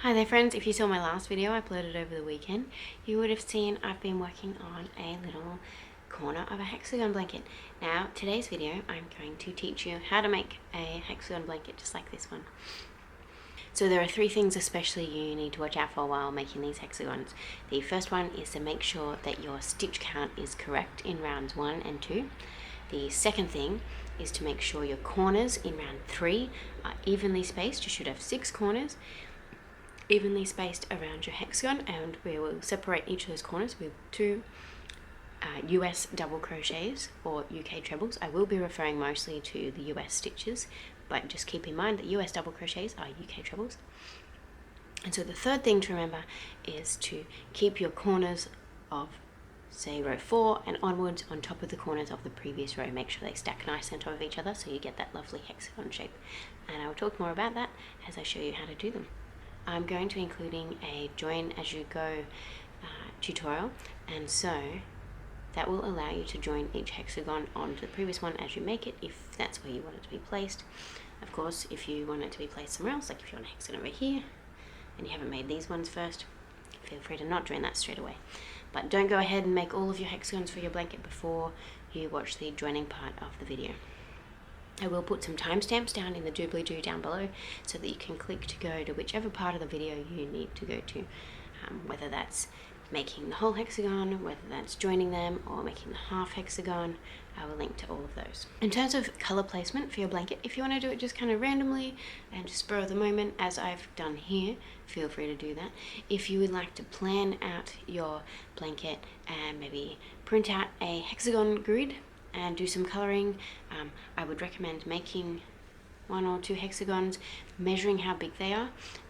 Hi there friends, if you saw my last video I uploaded over the weekend, you would have seen I've been working on a little corner of a hexagon blanket. Now today's video I'm going to teach you how to make a hexagon blanket just like this one. So there are three things especially you need to watch out for while making these hexagons. The first one is to make sure that your stitch count is correct in rounds 1 and 2. The second thing is to make sure your corners in round 3 are evenly spaced. You should have 6 corners evenly spaced around your hexagon, and we will separate each of those corners with 2 US double crochets or UK trebles. I will be referring mostly to the US stitches, but just keep in mind that US double crochets are UK trebles. And so the third thing to remember is to keep your corners of, say, row 4 and onwards on top of the corners of the previous row. Make sure they stack nice on top of each other so you get that lovely hexagon shape. And I will talk more about that as I show you how to do them. I'm going to be including a join as you go tutorial, and so that will allow you to join each hexagon onto the previous one as you make it, if that's where you want it to be placed. Of course, if you want it to be placed somewhere else, like if you want a hexagon over here and you haven't made these ones first, feel free to not join that straight away. But don't go ahead and make all of your hexagons for your blanket before you watch the joining part of the video. I will put some timestamps down in the doobly-doo down below so that you can click to go to whichever part of the video you need to go to, whether that's making the whole hexagon, whether that's joining them, or making the half hexagon. I will link to all of those. In terms of color placement for your blanket, if you want to do it just kind of randomly and just spur of the moment, as I've done here, feel free to do that. If you would like to plan out your blanket and maybe print out a hexagon grid and do some coloring, I would recommend making 1 or 2 hexagons, measuring how big they are,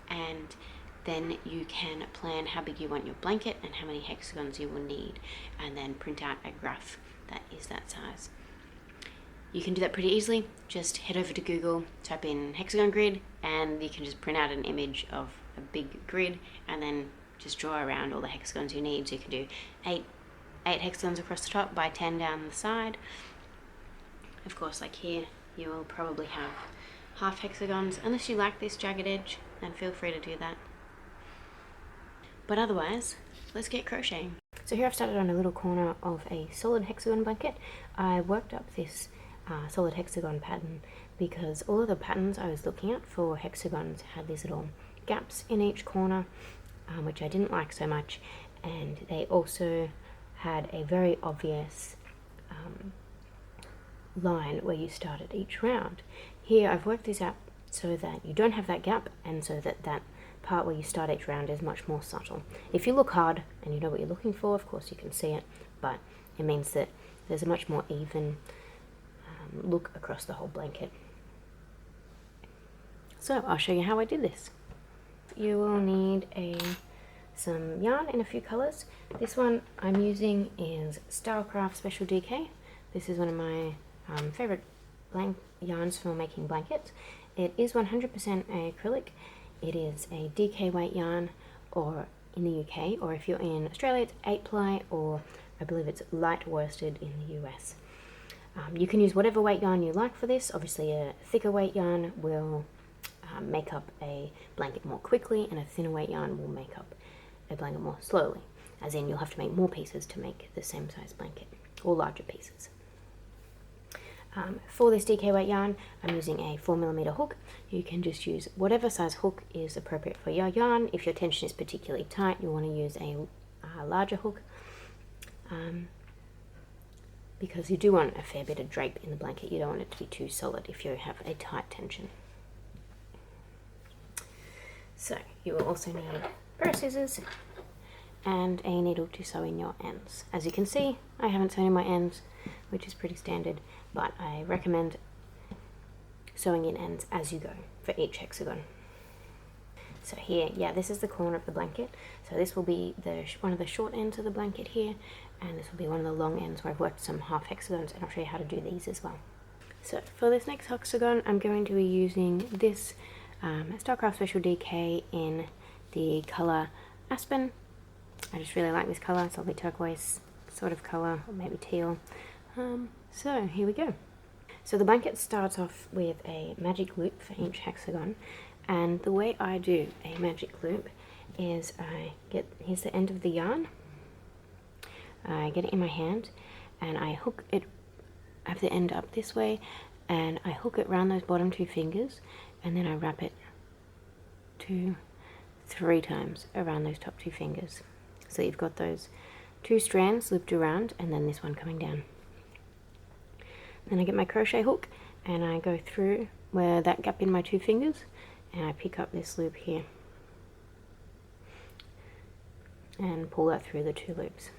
and then you can plan how big you want your blanket and how many hexagons you will need, and then print out a graph that is that size. You can do that pretty easily. Just head over to Google, type in hexagon grid, and you can just print out an image of a big grid and then just draw around all the hexagons you need. So you can do 8 hexagons across the top by 10 down the side. Of course, like here, you will probably have half hexagons. Unless you like this jagged edge, then feel free to do that. But otherwise, let's get crocheting. So here I've started on a little corner of a solid hexagon blanket. I worked up this solid hexagon pattern because all of the patterns I was looking at for hexagons had these little gaps in each corner, which I didn't like so much, and they also had a very obvious line where you started each round. Here I've worked this out so that you don't have that gap, and so that that part where you start each round is much more subtle. If you look hard and you know what you're looking for, of course you can see it, but it means that there's a much more even look across the whole blanket. So I'll show you how I did this. You will need some yarn in a few colors. This one I'm using is Stylecraft Special DK. This is one of my favorite yarns for making blankets. It is 100% acrylic. It is a DK weight yarn, or in the UK, or if you're in Australia it's 8-ply, or I believe it's light worsted in the US. You can use whatever weight yarn you like for this. Obviously a thicker weight yarn will make up a blanket more quickly, and a thinner weight yarn will make up a blanket more slowly, as in you'll have to make more pieces to make the same size blanket, or larger pieces. For this DK weight yarn, I'm using a 4mm hook. You can just use whatever size hook is appropriate for your yarn. If your tension is particularly tight, you'll want to use a larger hook, because you do want a fair bit of drape in the blanket. You don't want it to be too solid if you have a tight tension. So you will also need a pair of scissors and a needle to sew in your ends. As you can see, I haven't sewn in my ends, which is pretty standard, but I recommend sewing in ends as you go for each hexagon. So here, yeah, this is the corner of the blanket. So this will be one of the short ends of the blanket here, and this will be one of the long ends where I've worked some half hexagons, and I'll show you how to do these as well. So for this next hexagon, I'm going to be using this Stylecraft Special DK in the color Aspen. I just really like this color. It's a lovely turquoise sort of color, or maybe teal. So here we go. So the blanket starts off with a magic loop for each hexagon, And the way I do a magic loop is here's the end of the yarn, I get it in my hand and I hook it, I have the end up this way, and I hook it around those bottom 2 fingers, and then I wrap it 3 times around those top 2 fingers. So you've got those 2 strands looped around and then this one coming down. Then I get my crochet hook and I go through where that gap in my 2 fingers and I pick up this loop here and pull that through the 2 loops.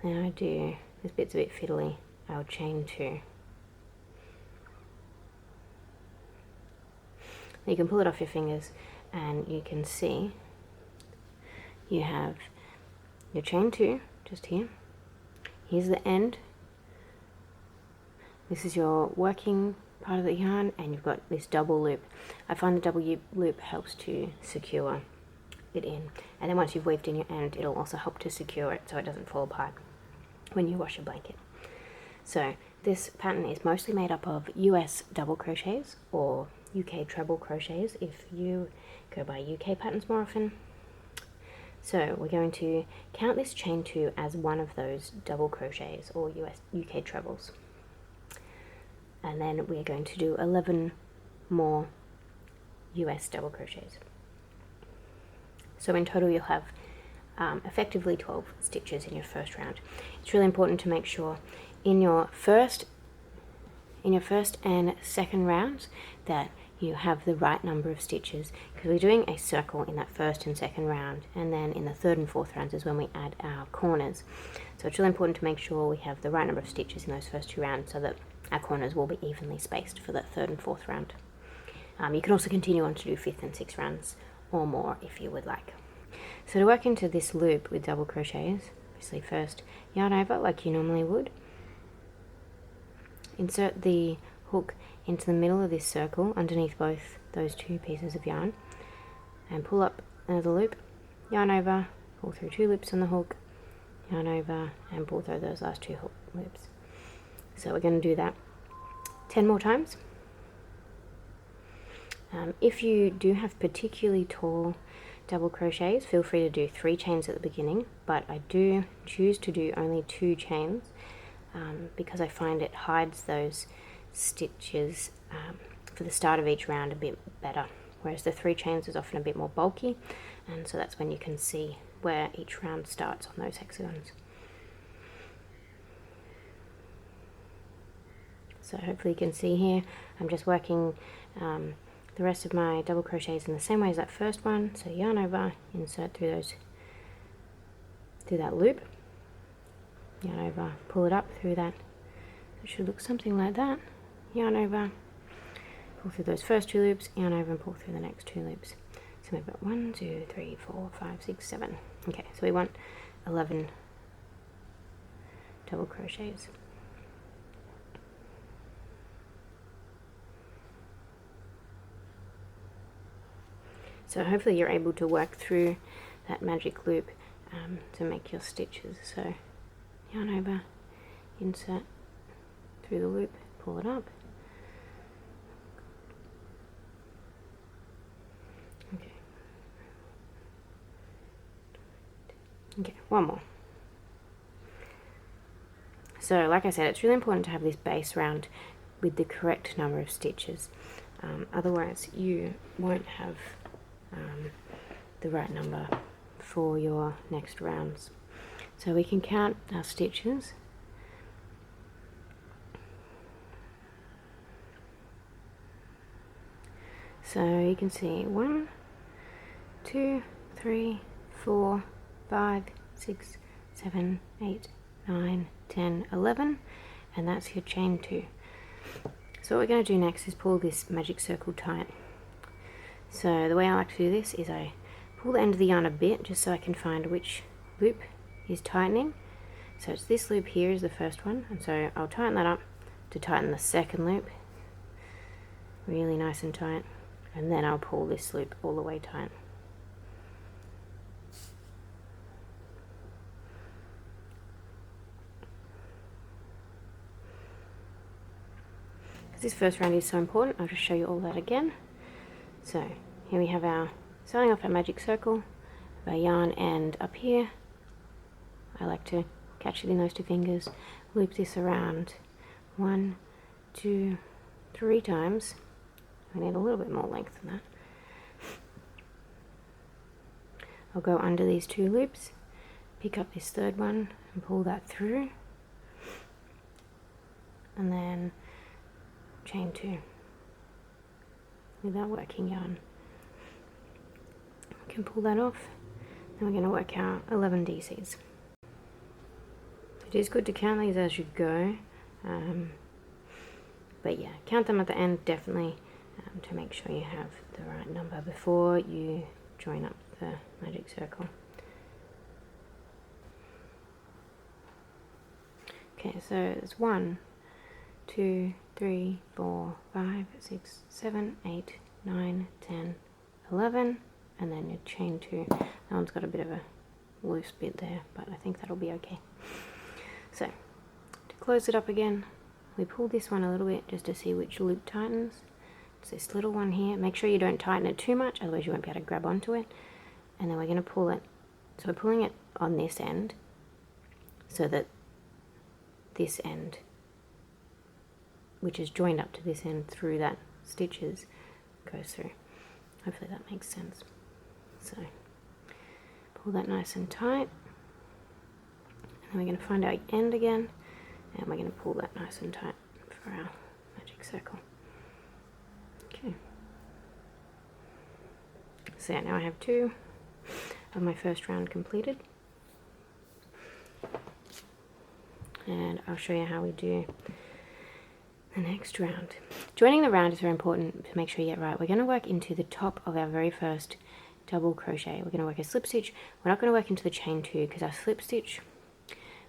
Then I do, this bit's a bit fiddly, I'll chain 2. You can pull it off your fingers and you can see you have your chain 2 just here. Here's the end. This is your working part of the yarn, and you've got this double loop. I find the double loop helps to secure it in, and then once you've weaved in your end, it'll also help to secure it so it doesn't fall apart when you wash your blanket. So this pattern is mostly made up of US double crochets or UK treble crochets if you go by UK patterns more often. So we're going to count this chain 2 as one of those double crochets or UK trebles. And then we're going to do 11 more US double crochets. So in total you'll have effectively 12 stitches in your first round. It's really important to make sure in your first and second rounds that you have the right number of stitches, because we're doing a circle in that first and second round, and then in the third and fourth rounds is when we add our corners. So it's really important to make sure we have the right number of stitches in those first 2 rounds so that our corners will be evenly spaced for the third and fourth round. You can also continue on to do 5th and 6th rounds or more if you would like. So to work into this loop with double crochets, obviously first yarn over like you normally would, insert the hook into the middle of this circle underneath both those 2 pieces of yarn and pull up another loop, yarn over, pull through 2 loops on the hook, yarn over and pull through those last 2 hook loops. So we're going to do that 10 more times. If you do have particularly tall double crochets, feel free to do 3 chains at the beginning, but I do choose to do only 2 chains because I find it hides those stitches for the start of each round a bit better, whereas the 3 chains is often a bit more bulky, and so that's when you can see where each round starts on those hexagons. So hopefully you can see here I'm just working the rest of my double crochets in the same way as that first one. So yarn over, insert through that loop, yarn over, pull it up through that. It should look something like that. Yarn over, pull through those first 2 loops, yarn over and pull through the next 2 loops. So we've got 1, 2, 3, 4, 5, 6, 7. Okay, so we want 11 double crochets. So hopefully you're able to work through that magic loop to make your stitches. So yarn over, insert through the loop, pull it up. Okay, one more. So like I said, it's really important to have this base round with the correct number of stitches. Otherwise you won't have the right number for your next rounds. So we can count our stitches. So you can see 1, 2, 3, 4, 5, 6, 7, 8, 9, 10, 11, and that's your chain 2. So what we're going to do next is pull this magic circle tight. So the way I like to do this is I pull the end of the yarn a bit just so I can find which loop is tightening. So it's this loop here is the first one, and so I'll tighten that up to tighten the second loop really nice and tight, and then I'll pull this loop all the way tight. This first round is so important, I'll just show you all that again. So here we have our, starting off our magic circle, our yarn end up here. I like to catch it in those 2 fingers, loop this around 1, 2, 3 times. I need a little bit more length than that. I'll go under these 2 loops, pick up this 3rd one and pull that through, and then chain 2 with our working yarn. We can pull that off. Then we're going to work our 11 DCs. It is good to count these as you go, but yeah, count them at the end definitely, to make sure you have the right number before you join up the magic circle. Okay, so it's 1, 2, 3, 4, 5, 6, 7, 8, 9, 10, 11, and then you chain 2. That one's got a bit of a loose bit there, but I think that'll be okay. So, to close it up again, we pull this one a little bit just to see which loop tightens. It's this little one here. Make sure you don't tighten it too much, otherwise you won't be able to grab onto it. And then we're going to pull it. So we're pulling it on this end so that this end, which is joined up to this end through that stitches, goes through. Hopefully that makes sense. So pull that nice and tight. And then we're going to find our end again, and we're going to pull that nice and tight for our magic circle. Okay. So yeah, now I have 2 of my first round completed. And I'll show you how we do the next round. Joining the round is very important to make sure you get right. We're going to work into the top of our very first double crochet. We're going to work a slip stitch. We're not going to work into the chain 2 because our slip stitch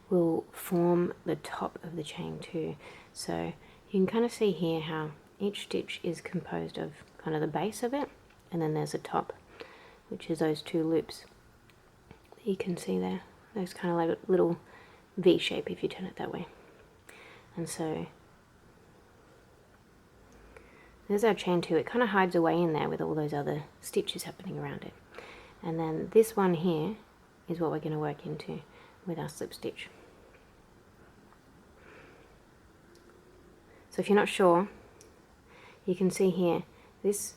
will form the top of the chain 2. So you can kind of see here how each stitch is composed of kind of the base of it, and then there's a top, which is those 2 loops that you can see there. Those kind of like a little V shape if you turn it that way. And so there's our chain 2. It kind of hides away in there with all those other stitches happening around it. And then this one here is what we're going to work into with our slip stitch. So if you're not sure, you can see here this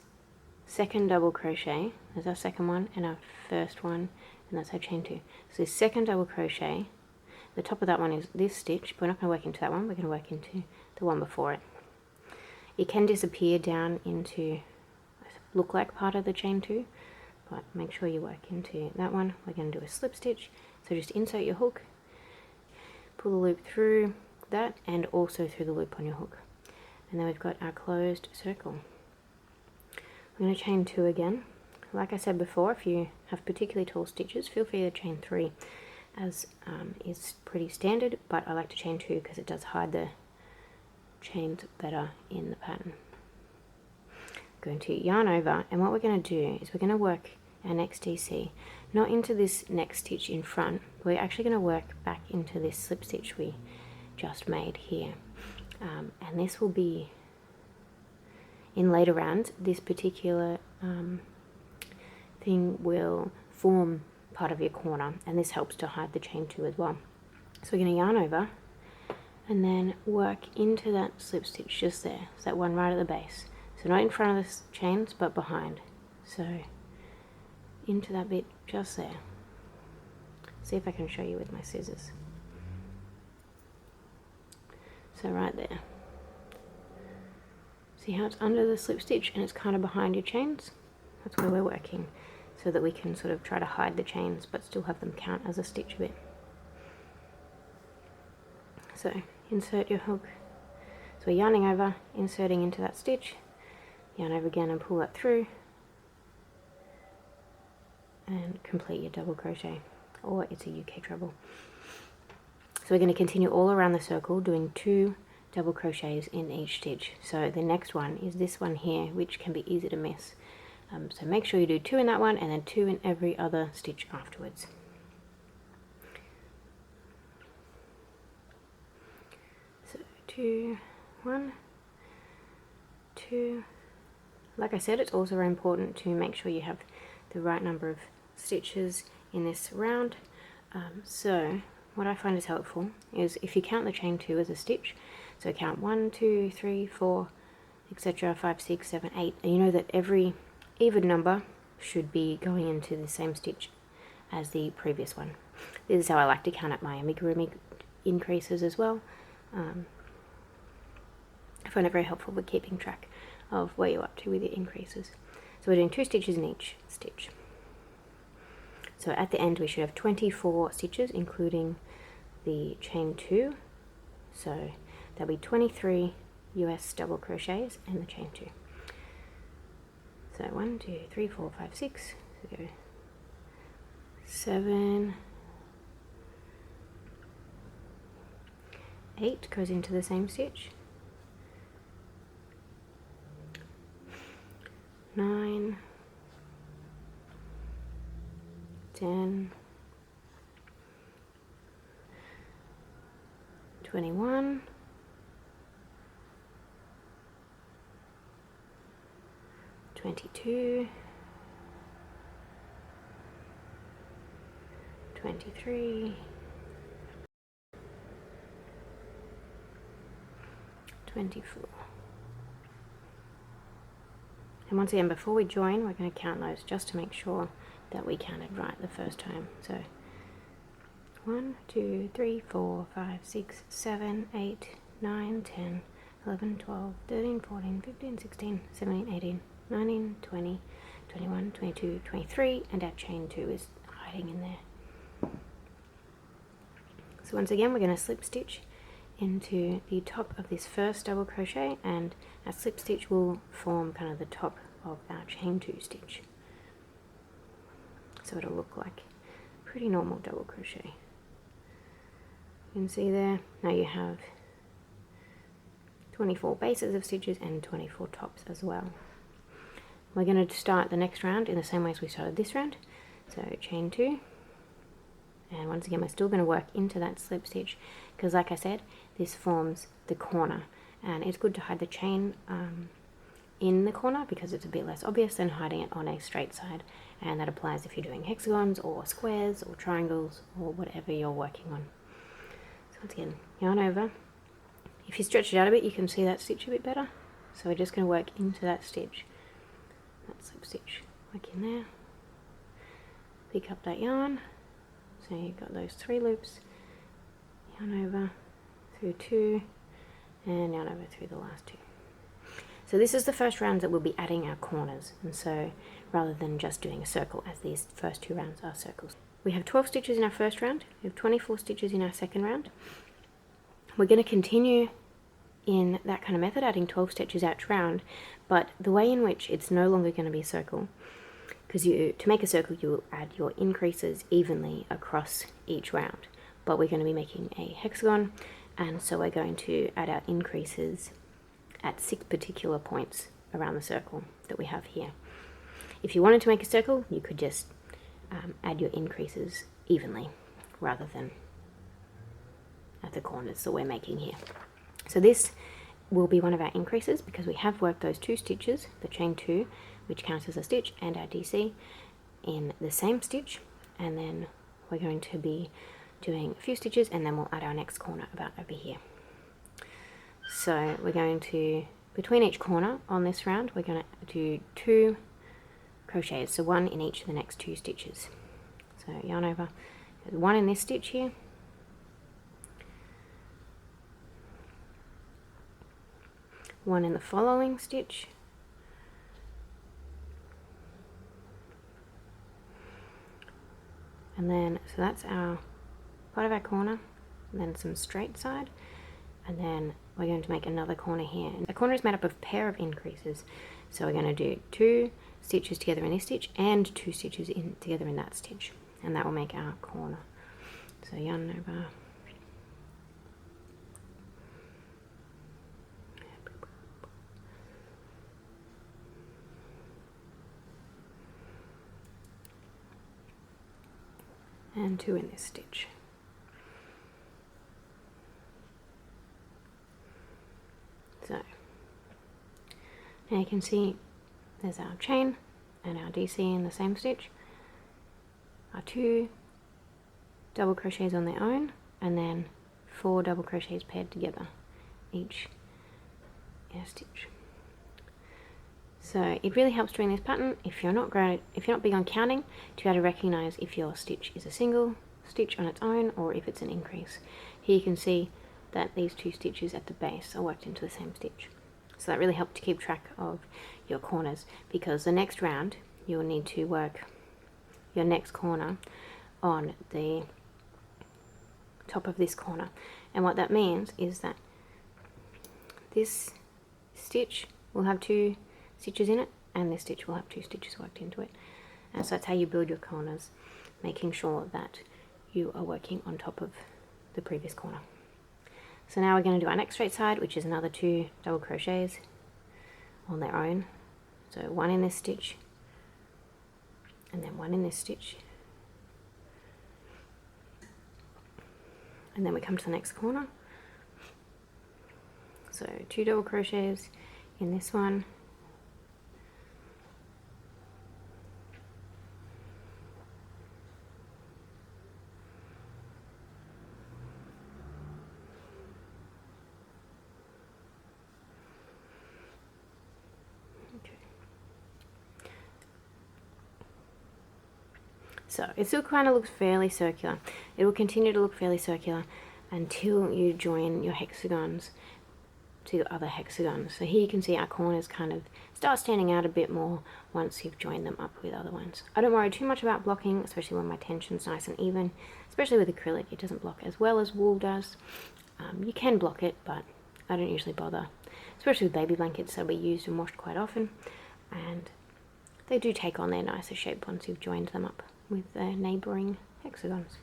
second double crochet, there's our second one and our first one, and that's our chain 2. So this second double crochet, the top of that one is this stitch, but we're not going to work into that one, we're going to work into the one before it. It can disappear down into look like part of the chain 2, but make sure you work into that one. We're going to do a slip stitch, so just insert your hook, pull the loop through that and also through the loop on your hook. And then we've got our closed circle. I'm going to chain 2 again. Like I said before, if you have particularly tall stitches, feel free to chain 3, as is pretty standard, but I like to chain 2 because it does hide the chains better in the pattern. I'm going to yarn over, and what we're going to do is we're going to work our next DC, not into this next stitch in front, we're actually going to work back into this slip stitch we just made here. And this will be in later rounds. This particular thing will form part of your corner, and this helps to hide the chain 2 as well. So we're going to yarn over and then work into that slip stitch just there, so that one right at the base. So not in front of the chains, but behind. So into that bit just there. See if I can show you with my scissors. So right there. See how it's under the slip stitch and it's kind of behind your chains? That's where we're working, so that we can sort of try to hide the chains but still have them count as a stitch bit. So insert your hook. So we're yarning over, inserting into that stitch, yarn over again and pull that through, and complete your double crochet, or it's a UK treble. So we're going to continue all around the circle doing 2 double crochets in each stitch. So the next one is this one here, which can be easy to miss. So make sure you do 2 in that one and then 2 in every other stitch afterwards. So 2, 1, 2, like I said, it's also very important to make sure you have the right number of stitches in this round. So what I find is helpful is if you count the chain 2 as a stitch, so count 1, 2, 3, 4, etc., 5, 6, 7, 8, and you know that every even number should be going into the same stitch as the previous one. This is how I like to count up my amigurumi increases as well. I find it very helpful with keeping track of where you're up to with your increases. So we're doing 2 stitches in each stitch. So at the end we should have 24 stitches, including the chain 2. So there'll be 23 US double crochets and the chain 2. So 1, 2, 3, 4, 5, 6, so go 7, 8 goes into the same stitch, 9, 10, 21, 22, 23, 24. And once again, before we join, we're going to count those just to make sure that we counted right the first time. So 1, 2, 3, 4, 5, 6, 7, 8, 9, 10, 11, 12, 13, 14, 15, 16, 17, 18, 19, 20, 21, 22, 23, and our chain 2 is hiding in there. So once again, we're going to slip stitch into the top of this first double crochet, and our slip stitch will form kind of the top of our chain 2 stitch. So it'll look like pretty normal double crochet. You can see there, now you have 24 bases of stitches and 24 tops as well. We're going to start the next round in the same way as we started this round. So chain 2, and once again we're still going to work into that slip stitch because, like I said, this forms the corner, and it's good to hide the chain in the corner because it's a bit less obvious than hiding it on a straight side, and that applies if you're doing hexagons or squares or triangles or whatever you're working on. So once again, yarn over. If you stretch it out a bit, you can see that stitch a bit better. So we're just going to work into that stitch, that slip stitch, work in there, pick up that yarn. So you've got those 3 loops, yarn over through 2, and yarn over through the last 2. So this is the first round that we'll be adding our corners, and so rather than just doing a circle, as these first 2 rounds are circles. We have 12 stitches in our first round, we have 24 stitches in our second round. We're going to continue in that kind of method, adding 12 stitches each round, but the way in which it's no longer going to be a circle, because to make a circle you will add your increases evenly across each round, but we're going to be making a hexagon, and so we're going to add our increases at 6 particular points around the circle that we have here. If you wanted to make a circle, you could just add your increases evenly rather than at the corners that we're making here. So this will be one of our increases because we have worked those 2 stitches, the chain 2, which counts as a stitch, and our DC in the same stitch, and then we're going to be doing a few stitches and then we'll add our next corner about over here. So we're going to, between each corner on this round, we're going to do 2 crochets, so 1 in each of the next 2 stitches. So yarn over, there's 1 in this stitch here, one in the following stitch, and then so that's our part of our corner, and then some straight side, and then we're going to make another corner here. The corner is made up of a pair of increases, so we're going to do 2 stitches together in this stitch and 2 stitches together in that stitch, and that will make our corner. So yarn over, and 2 in this stitch. So now you can see there's our chain and our DC in the same stitch, our 2 double crochets on their own, and then 4 double crochets paired together, each in a stitch. So it really helps doing this pattern if you're not big on counting, to be able to recognize if your stitch is a single stitch on its own or if it's an increase. Here you can see that these 2 stitches at the base are worked into the same stitch. So that really helps to keep track of your corners, because the next round you'll need to work your next corner on the top of this corner. And what that means is that this stitch will have 2 stitches in it, and this stitch will have 2 stitches worked into it. And so that's how you build your corners, making sure that you are working on top of the previous corner. So now we're going to do our next straight side, which is another 2 double crochets on their own. So 1 in this stitch, and then 1 in this stitch, and then we come to the next corner. So 2 double crochets in this one, so it still kind of looks fairly circular. It will continue to look fairly circular until you join your hexagons to the other hexagons. So here you can see our corners kind of start standing out a bit more once you've joined them up with other ones. I don't worry too much about blocking, especially when my tension's nice and even. Especially with acrylic, it doesn't block as well as wool does. You can block it, but I don't usually bother. Especially with baby blankets that we used and washed quite often. And they do take on their nicer shape once you've joined them up with the neighbouring hexagons.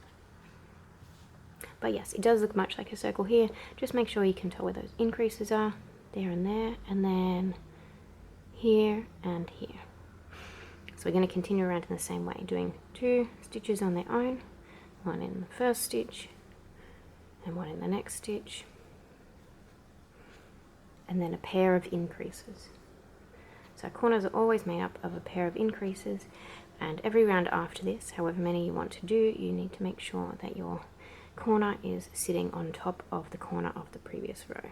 But yes, it does look much like a circle here. Just make sure you can tell where those increases are, there, and then here and here. So we're going to continue around in the same way, doing 2 stitches on their own, 1 in the first stitch, and 1 in the next stitch, and then a pair of increases. So our corners are always made up of a pair of increases, and every round after this, however many you want to do, you need to make sure that your corner is sitting on top of the corner of the previous row.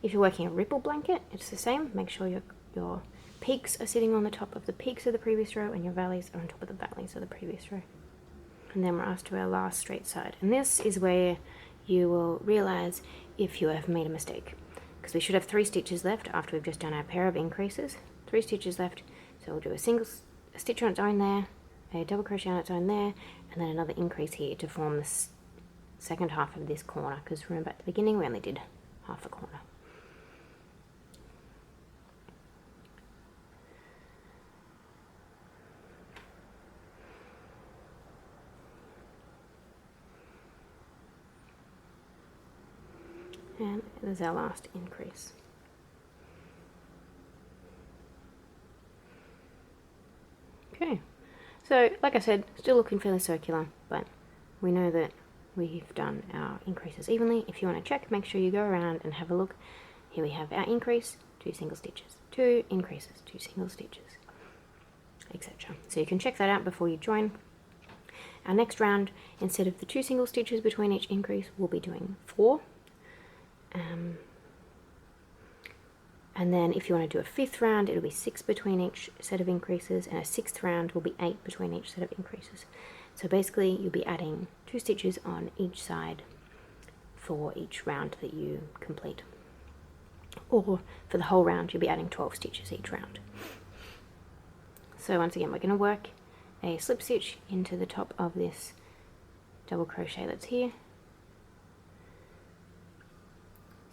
If you're working a ripple blanket, it's the same. Make sure your peaks are sitting on the top of the peaks of the previous row, and your valleys are on top of the valleys of the previous row. And then we're asked to our last straight side, and this is where you will realize if you have made a mistake, because we should have 3 stitches left after we've just done our pair of increases. 3 stitches left, so we'll do a stitch on its own there, a double crochet on its own there, and then another increase here to form the second half of this corner, because remember at the beginning we only did half a corner. And there's our last increase. Okay, so like I said, still looking fairly circular, but we know that we've done our increases evenly. If you want to check, make sure you go around and have a look. Here we have our increase, 2 single stitches, 2 increases, 2 single stitches, etc. So you can check that out before you join. Our next round, instead of the 2 single stitches between each increase, we'll be doing 4. And then if you want to do a 5th round, it'll be 6 between each set of increases, and a 6th round will be 8 between each set of increases. So basically you'll be adding 2 stitches on each side for each round that you complete. Or for the whole round, you'll be adding 12 stitches each round. So once again, we're going to work a slip stitch into the top of this double crochet that's here.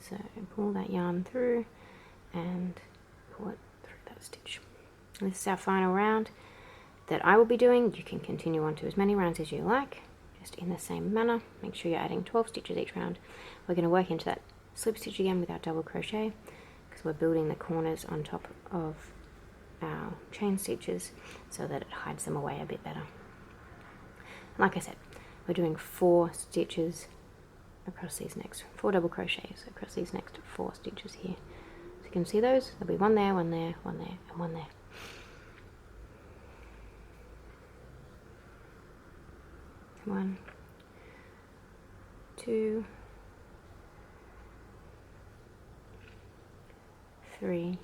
So pull that yarn through and pull it through that stitch. And this is our final round that I will be doing. You can continue on to as many rounds as you like, just in the same manner. Make sure you're adding 12 stitches each round. We're going to work into that slip stitch again with our double crochet, because we're building the corners on top of our chain stitches so that it hides them away a bit better. Like I said, we're doing 4 stitches across these next 4 double crochets across these next 4 stitches here. So you can see those, there'll be 1 there, 1 there, 1 there, and 1 there. 1, 2, 3,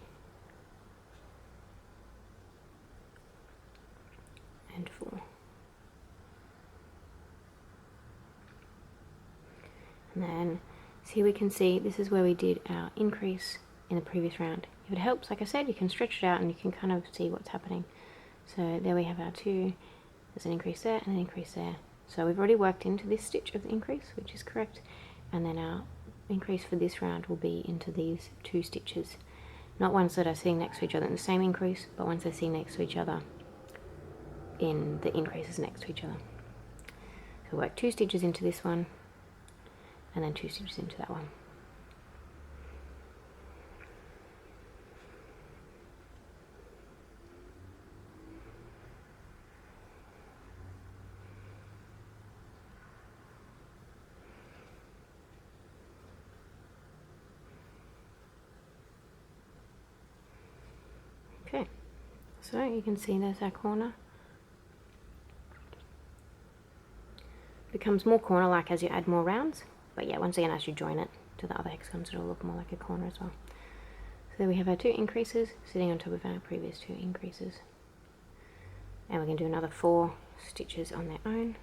and 4. And then, so here we can see this is where we did our increase in the previous round. If it helps, like I said, you can stretch it out and you can kind of see what's happening. So there we have our 2, there's an increase there and an increase there. So we've already worked into this stitch of the increase, which is correct, and then our increase for this round will be into these 2 stitches. Not ones that are sitting next to each other in the same increase, but ones that are sitting next to each other in the increases next to each other. So work 2 stitches into this one, and then 2 stitches into that one. Okay, so you can see there's our corner. Becomes more corner-like as you add more rounds, but yeah, once again, as you join it to the other hexagons, it'll look more like a corner as well. So there we have our 2 increases sitting on top of our previous 2 increases. And we're going to do another 4 stitches on their own,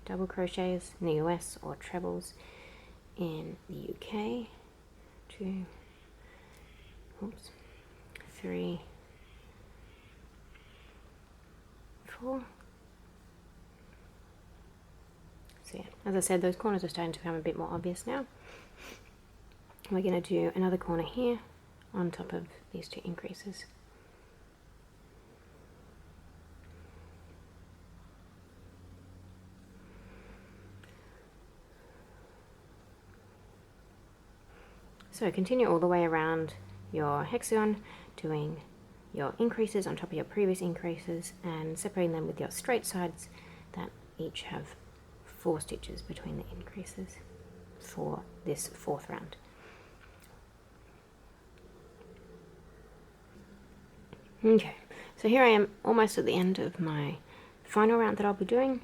double crochets in the US or trebles in the UK. 2, 3, 4. So yeah, as I said, those corners are starting to become a bit more obvious now. We're going to do another corner here on top of these 2 increases. So continue all the way around your hexagon, doing your increases on top of your previous increases and separating them with your straight sides that each have 4 stitches between the increases for this 4th round. Okay, so here I am almost at the end of my final round that I'll be doing.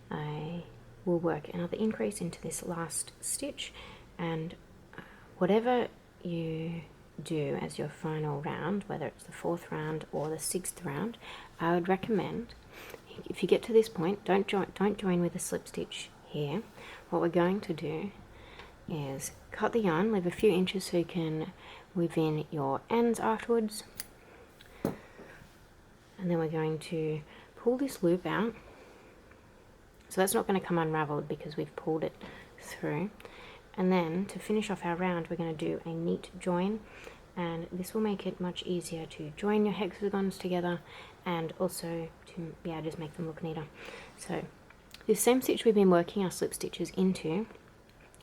I will work another increase into this last stitch, and whatever you do as your final round, whether it's the 4th round or the 6th round, I would recommend, if you get to this point, don't join with a slip stitch here. What we're going to do is cut the yarn, leave a few inches so you can weave in your ends afterwards, and then we're going to pull this loop out. So that's not going to come unraveled because we've pulled it through. And then to finish off our round, we're going to do a neat join, and this will make it much easier to join your hexagons together and also to just make them look neater. So this same stitch we've been working our slip stitches into,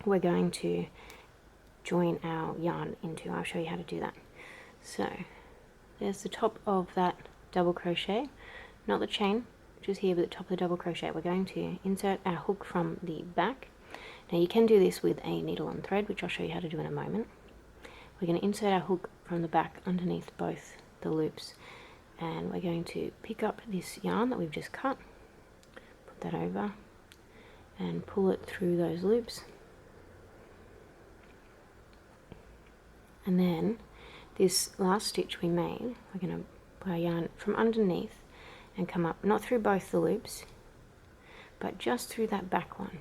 we're going to join our yarn into. I'll show you how to do that. So there's the top of that double crochet, not the chain, which is here, but the top of the double crochet. We're going to insert our hook from the back. Now you can do this with a needle and thread, which I'll show you how to do in a moment. We're going to insert our hook from the back underneath both the loops, and we're going to pick up this yarn that we've just cut, put that over, and pull it through those loops. And then this last stitch we made, we're going to put our yarn from underneath and come up, not through both the loops, but just through that back one.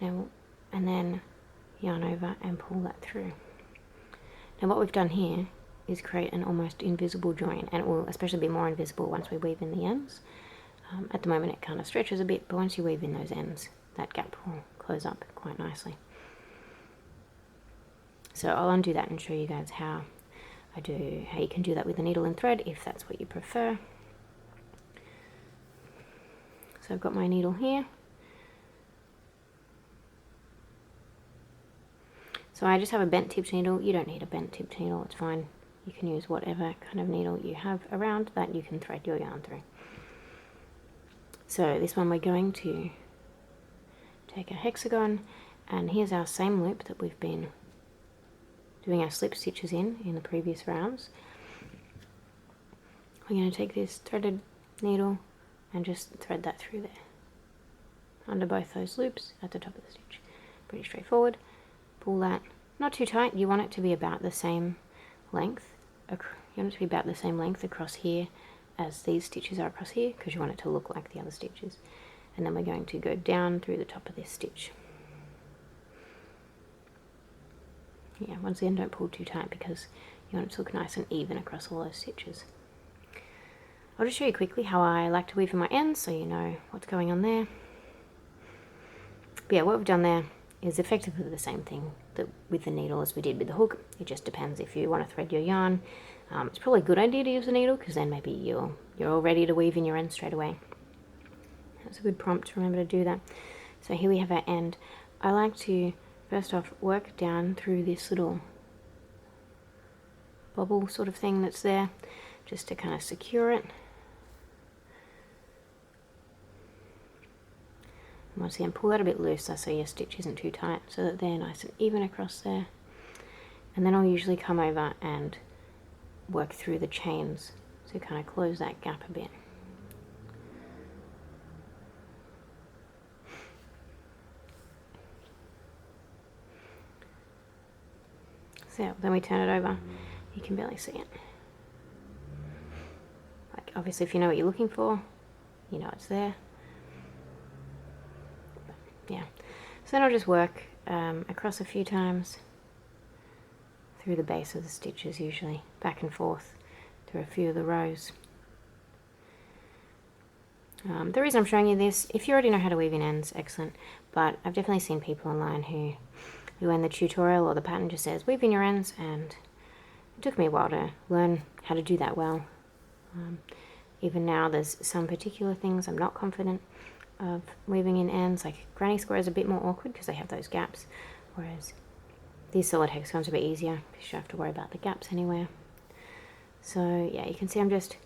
Now, and then yarn over and pull that through. Now what we've done here is create an almost invisible join, and it will especially be more invisible once we weave in the ends. At the moment it kind of stretches a bit, but once you weave in those ends, that gap will close up quite nicely. So I'll undo that and show you guys how you can do that with a needle and thread if that's what you prefer. So I've got my needle here. So I just have a bent tipped needle. You don't need a bent tipped needle, it's fine. You can use whatever kind of needle you have around that you can thread your yarn through. So this one we're going to take a hexagon, and here's our same loop that we've been doing our slip stitches in the previous rounds. We're going to take this threaded needle, and just thread that through there under both those loops at the top of the stitch. Pretty straightforward. Pull that, not too tight, you want it to be about the same length. You want it to be about the same length across here as these stitches are across here, because you want it to look like the other stitches. And then we're going to go down through the top of this stitch. Yeah, once again, don't pull too tight because you want it to look nice and even across all those stitches. I'll just show you quickly how I like to weave in my ends so you know what's going on there. But yeah, what we've done there is effectively the same thing with the needle as we did with the hook. It just depends if you want to thread your yarn. It's probably a good idea to use the needle because then maybe you're all ready to weave in your end straight away. That's a good prompt to remember to do that. So here we have our end. I like to first off work down through this little bubble sort of thing that's there, just to kind of secure it. And once again, pull that a bit looser so your stitch isn't too tight, so that they're nice and even across there. And then I'll usually come over and work through the chains to kind of close that gap a bit. So then we turn it over, you can barely see it. Like obviously if you know what you're looking for, you know it's there. But yeah, so then I'll just work across a few times through the base of the stitches, usually back and forth through a few of the rows. The reason I'm showing you this, if you already know how to weave in ends, excellent, but I've definitely seen people online who in the tutorial or the pattern just says weave in your ends, and it took me a while to learn how to do that well. Even now there's some particular things I'm not confident of weaving in ends, like granny square is a bit more awkward because they have those gaps, whereas these solid hexagons are a bit easier because you don't have to worry about the gaps anywhere. So yeah, you can see I'm just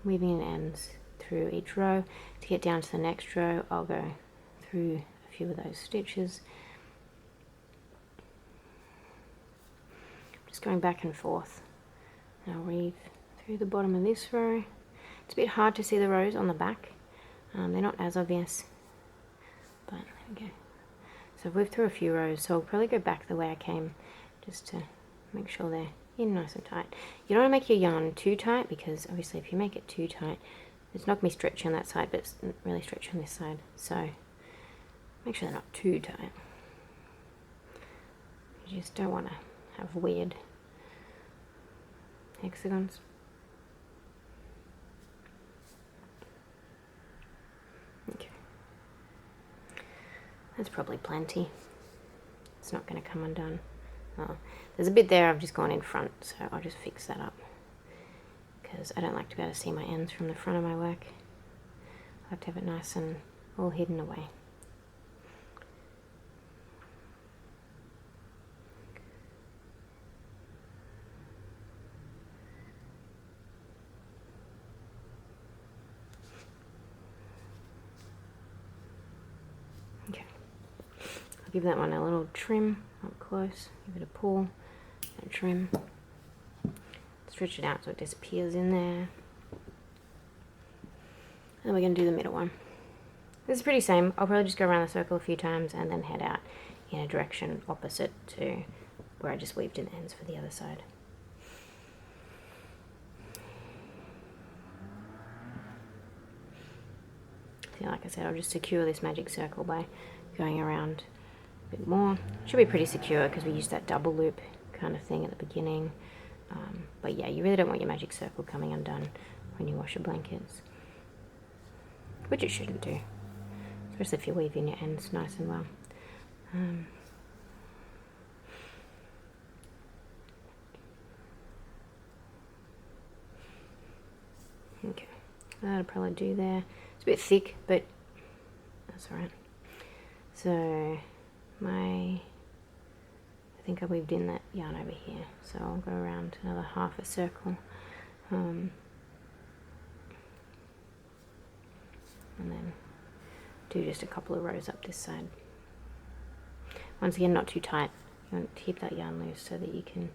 weaving in ends through each row. To get down to the next row, I'll go through a few of those stitches. Just going back and forth. And I'll weave through the bottom of this row. It's a bit hard to see the rows on the back. They're not as obvious, but there we go. So I've weaved through a few rows, so I'll probably go back the way I came just to make sure they're in nice and tight. You don't want to make your yarn too tight because obviously if you make it too tight, it's not going to be stretchy on that side, but it's really stretchy on this side. So make sure they're not too tight. You just don't want to have weird hexagons. Okay. That's probably plenty. It's not going to come undone. Oh, there's a bit there I've just gone in front, so I'll just fix that up. Because I don't like to be able to see my ends from the front of my work. I like to have it nice and all hidden away. Okay. I'll give that one a little trim up close, give it a pull and trim. Stretch it out so it disappears in there. And we're going to do the middle one. This is pretty same. I'll probably just go around the circle a few times and then head out in a direction opposite to where I just weaved in the ends for the other side. So like I said, I'll just secure this magic circle by going around a bit more. Should be pretty secure because we used that double loop kind of thing at the beginning. But yeah, you really don't want your magic circle coming undone when you wash your blankets, which it shouldn't do, especially if you weave in your ends nice and well. Okay, that'll probably do there. It's a bit thick, but that's alright. So I think I weaved in that yarn over here, so I'll go around another half a circle, and then do just a couple of rows up this side. Once again, not too tight. You want to keep that yarn loose so that you can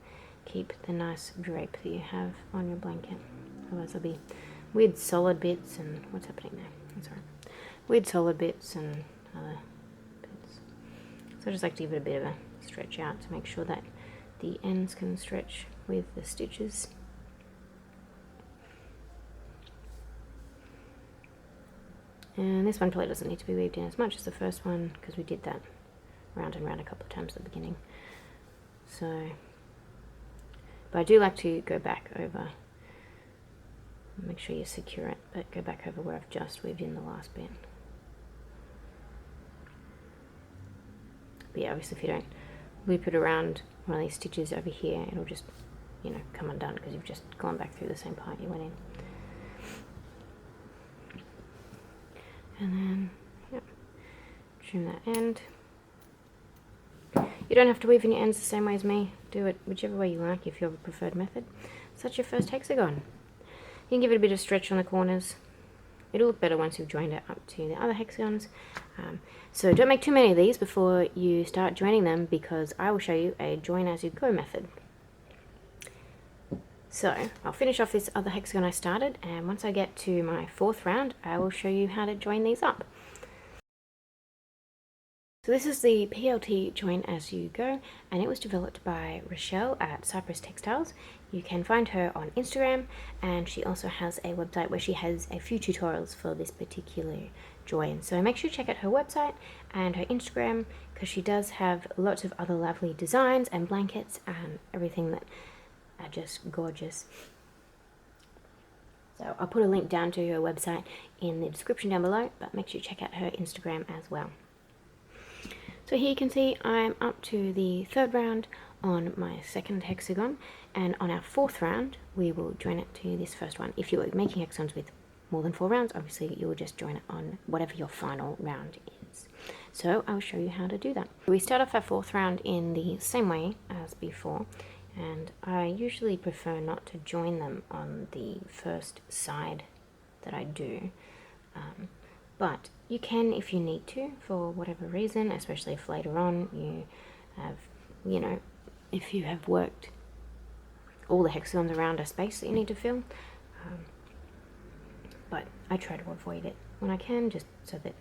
keep the nice drape that you have on your blanket. Otherwise it'll be weird solid bits and what's happening there? That's all right. Weird solid bits and other bits. So I just like to give it a bit of a stretch out to make sure that the ends can stretch with the stitches. And this one probably doesn't need to be weaved in as much as the first one because we did that round and round a couple of times at the beginning. So, but I do like to go back over, make sure you secure it, but go back over where I've just weaved in the last bit. But yeah, obviously if you don't loop it around one of these stitches over here, it'll just, you know, come undone because you've just gone back through the same part you went in. And then, yep, trim that end. You don't have to weave in your ends the same way as me. Do it whichever way you like if you have a preferred method. So that's your first hexagon. You can give it a bit of stretch on the corners. It'll look better once you've joined it up to the other hexagons. So don't make too many of these before you start joining them, because I will show you a join as you go method. So I'll finish off this other hexagon I started, and once I get to my 4th round, I will show you how to join these up. So this is the PLT join as you go, and it was developed by Rachelle at Cypress Textiles. You can find her on Instagram, and she also has a website where she has a few tutorials for this particular join. So make sure you check out her website and her Instagram, because she does have lots of other lovely designs and blankets and everything that are just gorgeous. So I'll put a link down to her website in the description down below, but make sure you check out her Instagram as well. So here you can see I'm up to the 3rd round on my 2nd hexagon, and on our 4th round we will join it to this first one. If you're making hexagons with more than 4 rounds, obviously you will just join it on whatever your final round is. So I'll show you how to do that. We start off our 4th round in the same way as before, and I usually prefer not to join them on the first side that I do, but you can if you need to for whatever reason, especially if later on you have, you know, if you have worked all the hexagons around a space that you need to fill. But I try to avoid it when I can, just so that,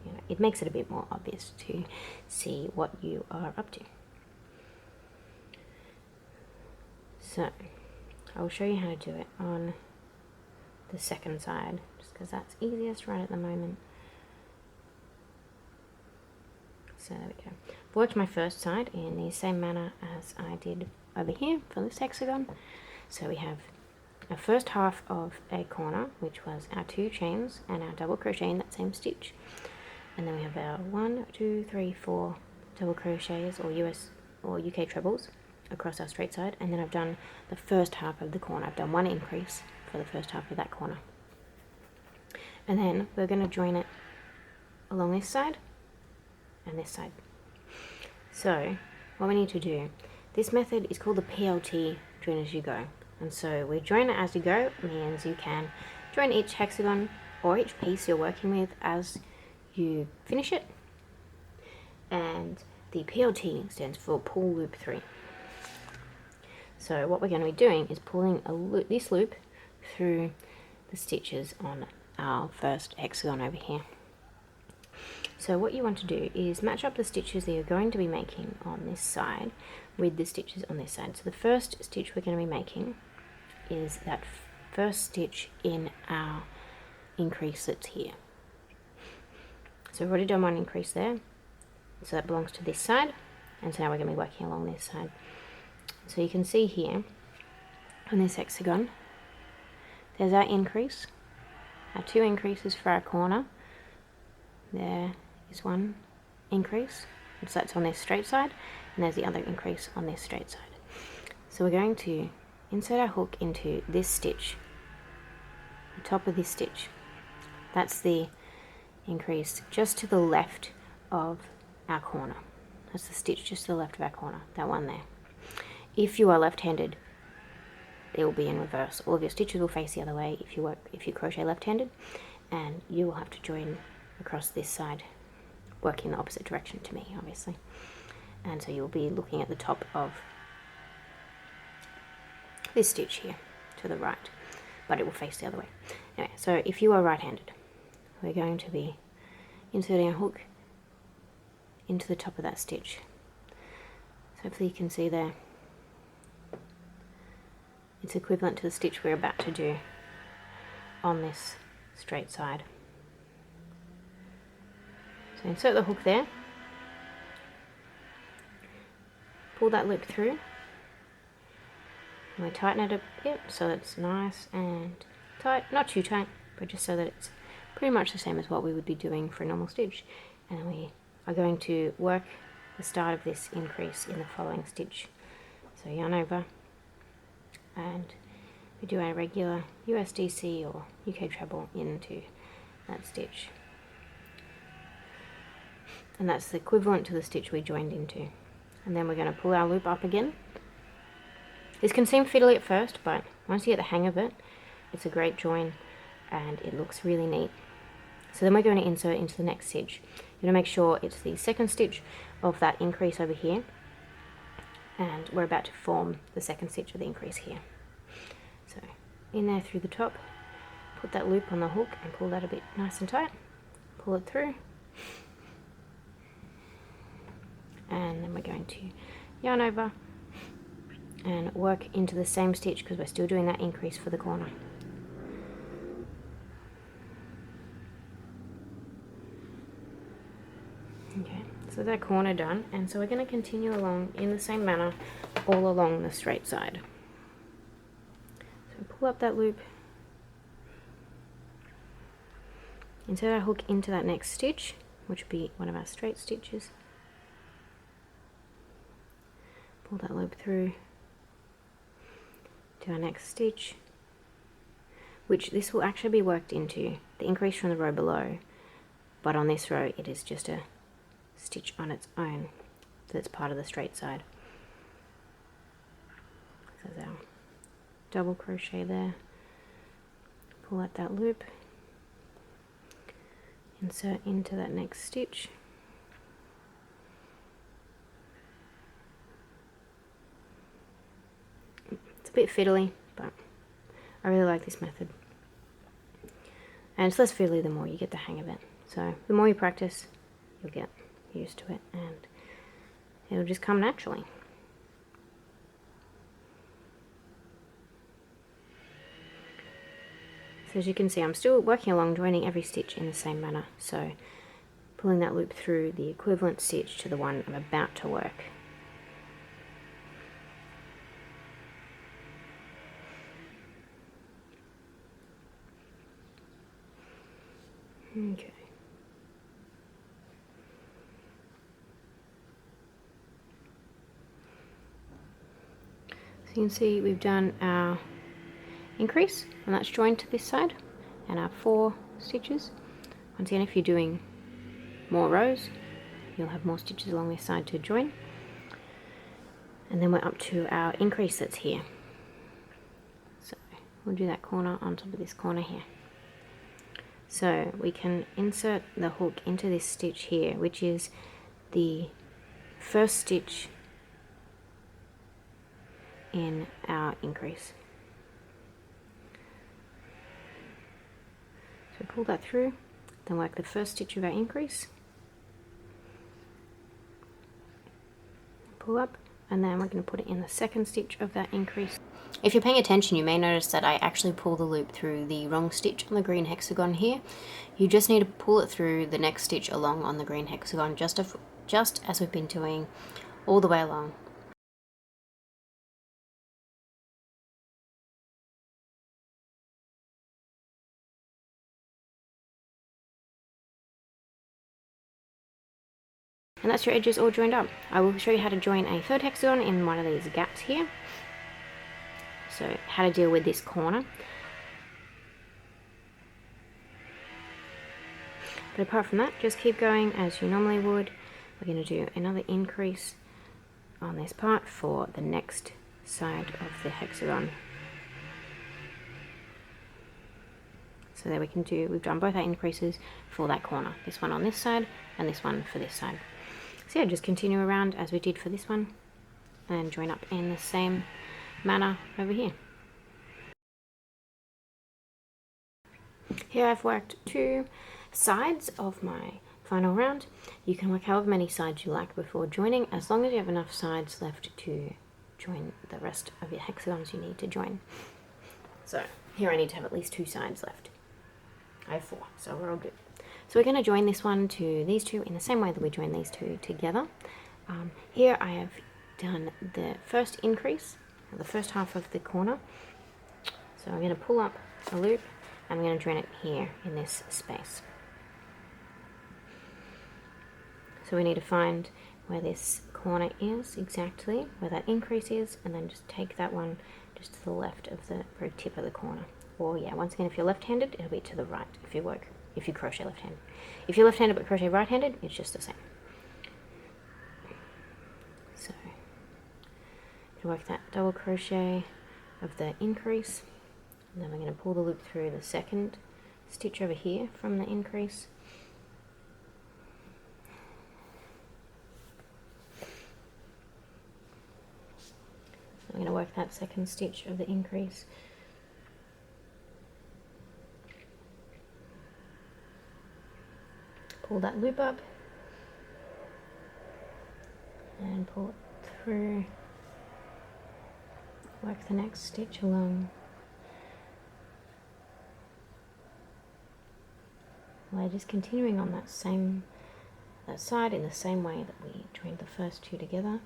you know, it makes it a bit more obvious to see what you are up to. So I'll show you how to do it on the 2nd side, just because that's easiest right at the moment. So there we go. I've worked my first side in the same manner as I did over here for this hexagon. So we have our first half of a corner, which was our 2 chains and our double crochet in that same stitch. And then we have our 1, 2, 3, 4 double crochets or US or UK trebles across our straight side, and then I've done the first half of the corner. I've done 1 increase for the first half of that corner, and then we're going to join it along this side and this side. So what we need to do, this method is called the PLT join as you go, and so we join it as you go means you can join each hexagon or each piece you're working with as you finish it, and the PLT stands for pull loop 3. So what we're going to be doing is pulling this loop through the stitches on our first hexagon over here. So what you want to do is match up the stitches that you're going to be making on this side with the stitches on this side. So the first stitch we're going to be making is that first stitch in our increase that's here. So we've already done 1 increase there, so that belongs to this side, and so now we're going to be working along this side. So you can see here on this hexagon, there's our increase, our 2 increases for our corner. There is 1 increase, so that's on this straight side, and there's the other increase on this straight side. So we're going to insert our hook into this stitch, the top of this stitch. That's the increase just to the left of our corner. That's the stitch just to the left of our corner, that one there. If you are left-handed, it will be in reverse. All of your stitches will face the other way if you crochet left-handed, and you will have to join across this side, working in the opposite direction to me, obviously. And so you'll be looking at the top of this stitch here to the right. but it will face the other way. Anyway, so if you are right-handed, we're going to be inserting a hook into the top of that stitch. So hopefully you can see there. It's equivalent to the stitch we're about to do on this straight side. So insert the hook there, pull that loop through, and we tighten it a bit so it's nice and tight, not too tight, but just so that it's pretty much the same as what we would be doing for a normal stitch. And then we are going to work the start of this increase in the following stitch. So yarn over, and we do our regular USDC or UK treble into that stitch. And that's the equivalent to the stitch we joined into. And then we're going to pull our loop up again. This can seem fiddly at first, but once you get the hang of it, it's a great join and it looks really neat. So then we're going to insert into the next stitch. You're going to make sure it's the second stitch of that increase over here, and we're about to form the second stitch of the increase here. So in there through the top, put that loop on the hook and pull that a bit nice and tight, pull it through, and then we're going to yarn over and work into the same stitch because we're still doing that increase for the corner. Okay, so that corner done, and so we're going to continue along in the same manner all along the straight side. So pull up that loop, insert our hook into that next stitch, which would be one of our straight stitches. Pull that loop through to our next stitch, which this will actually be worked into the increase from the row below, but on this row it is just a stitch on its own that's part of the straight side. So there's our double crochet there, pull out that loop, insert into that next stitch, it's a bit fiddly, but I really like this method, and it's less fiddly the more you get the hang of it. So the more you practice, you'll get used to it and it'll just come naturally. So as you can see, I'm still working along, joining every stitch in the same manner, so pulling that loop through the equivalent stitch to the one I'm about to work. Okay. So you can see we've done our increase, and that's joined to this side, and our 4 stitches. Once again, if you're doing more rows, you'll have more stitches along this side to join. And then we're up to our increase that's here. So we'll do that corner on top of this corner here. So we can insert the hook into this stitch here, which is the first stitch in our increase. So pull that through, then work the first stitch of our increase, pull up, and then we're going to put it in the second stitch of that increase. If you're paying attention, you may notice that I actually pull the loop through the wrong stitch on the green hexagon here. You just need to pull it through the next stitch along on the green hexagon, just as we've been doing all the way along. And that's your edges all joined up. I will show you how to join a third hexagon in one of these gaps here. So how to deal with this corner. But apart from that, just keep going as you normally would. We're going to do another increase on this part for the next side of the hexagon. So there we've done both our increases for that corner. This one on this side and this one for this side. So yeah, just continue around as we did for this one and join up in the same manner over here. Here I've worked 2 sides of my final round. You can work however many sides you like before joining, as long as you have enough sides left to join the rest of your hexagons you need to join. So here I need to have at least 2 sides left. I have 4, so we're all good. So we're going to join this one to these 2 in the same way that we join these 2 together. Here I have done the first increase, the first half of the corner. So I'm going to pull up a loop and I'm going to join it here in this space. So we need to find where this corner is exactly, where that increase is, and then just take that one just to the left of the very tip of the corner. Or yeah, once again, if you're left-handed, it'll be to the right if you crochet left-handed. If you're left-handed but crochet right-handed, it's just the same. So you work that double crochet of the increase, and then we're going to pull the loop through the second stitch over here from the increase. I'm going to work that second stitch of the increase. Pull that loop up and pull it through. Work the next stitch along. We're just continuing on that side in the same way that we joined the first 2 together.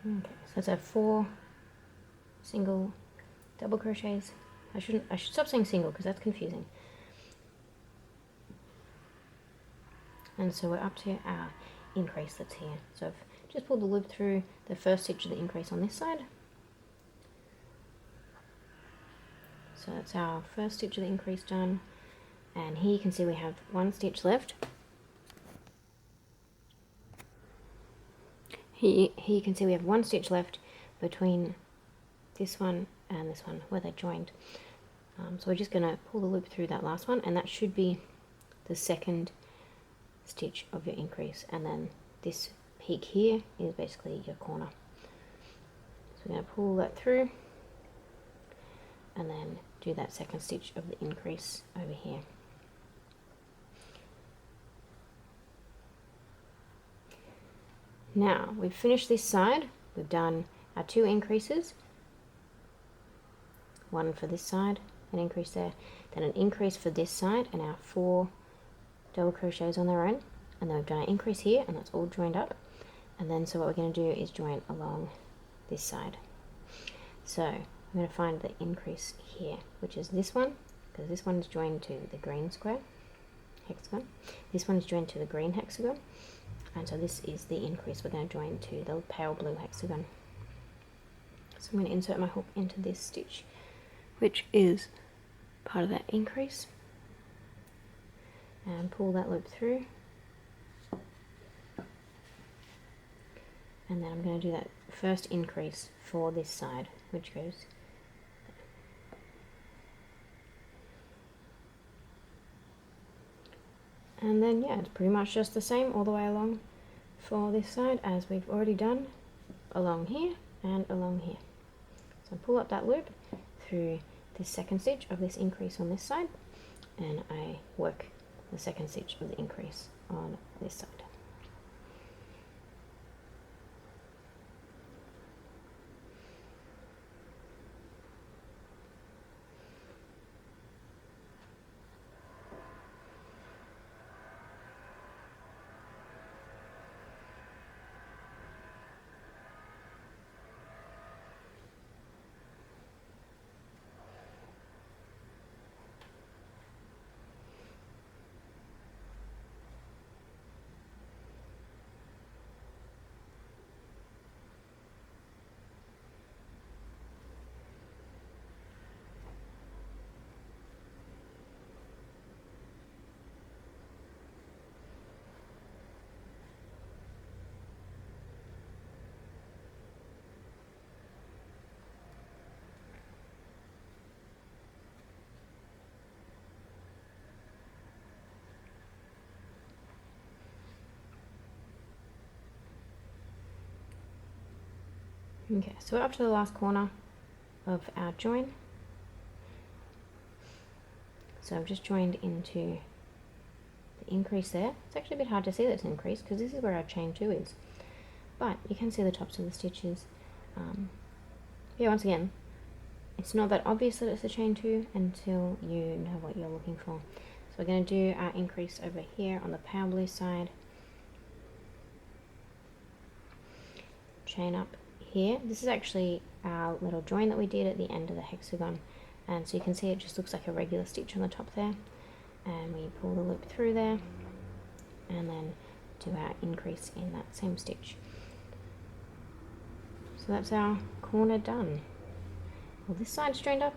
Okay, so that's our 4 single double crochets. I should stop saying single because that's confusing. And so we're up to our increase that's here. So I've just pulled the loop through the first stitch of the increase on this side. So that's our first stitch of the increase done. And here you can see we have 1 stitch left. Here you can see we have 1 stitch left between this one and this one where they're joined. So we're just going to pull the loop through that last one, and that should be the second stitch of your increase, and then this peak here is basically your corner. So we're going to pull that through and then do that second stitch of the increase over here. Now we've finished this side. We've done our 2 increases, 1 for this side, an increase there, then an increase for this side, and our 4 double crochets on their own, and then we've done an increase here, and that's all joined up. And then so what we're going to do is join along this side. So I'm going to find the increase here, which is this one, because this one's joined to the green square hexagon. This one's joined to the green hexagon, and so this is the increase we're going to join to the pale blue hexagon. So I'm going to insert my hook into this stitch, which is part of that increase, and pull that loop through, and then I'm going to do that first increase for this side, which goes and then yeah, it's pretty much just the same all the way along for this side as we've already done along here and along here. So pull up that loop through the second stitch of this increase on this side, and I work the second stitch of the increase on this side. Okay, so we're up to the last corner of our join. So I've just joined into the increase there. It's actually a bit hard to see that it's increased because this is where our chain 2 is. But you can see the tops of the stitches. Yeah, once again, it's not that obvious that it's a chain 2 until you know what you're looking for. So we're going to do our increase over here on the power blue side. Chain up here. This is actually our little join that we did at the end of the hexagon. And so you can see it just looks like a regular stitch on the top there. And we pull the loop through there and then do our increase in that same stitch. So that's our corner done. Well, this side's joined up,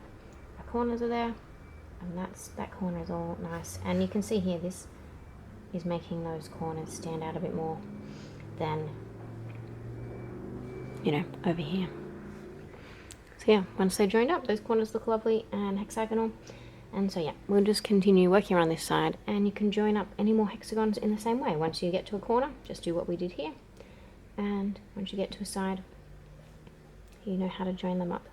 our corners are there, and that corner is all nice. And you can see here, this is making those corners stand out a bit more than, you know, over here. So yeah, once they're joined up, those corners look lovely and hexagonal. And so yeah, we'll just continue working around this side, and you can join up any more hexagons in the same way. Once you get to a corner, just do what we did here. And once you get to a side, you know how to join them up.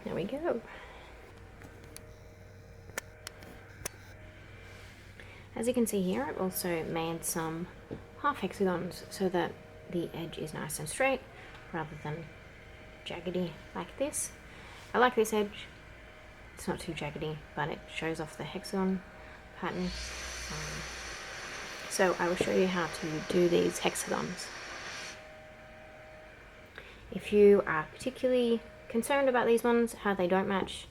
There we go. As you can see here, I've also made some half hexagons so that the edge is nice and straight rather than jaggedy like this. I like this edge. It's not too jaggedy, but it shows off the hexagon pattern. So I will show you how to do these hexagons. If you are particularly concerned about these ones, how they don't match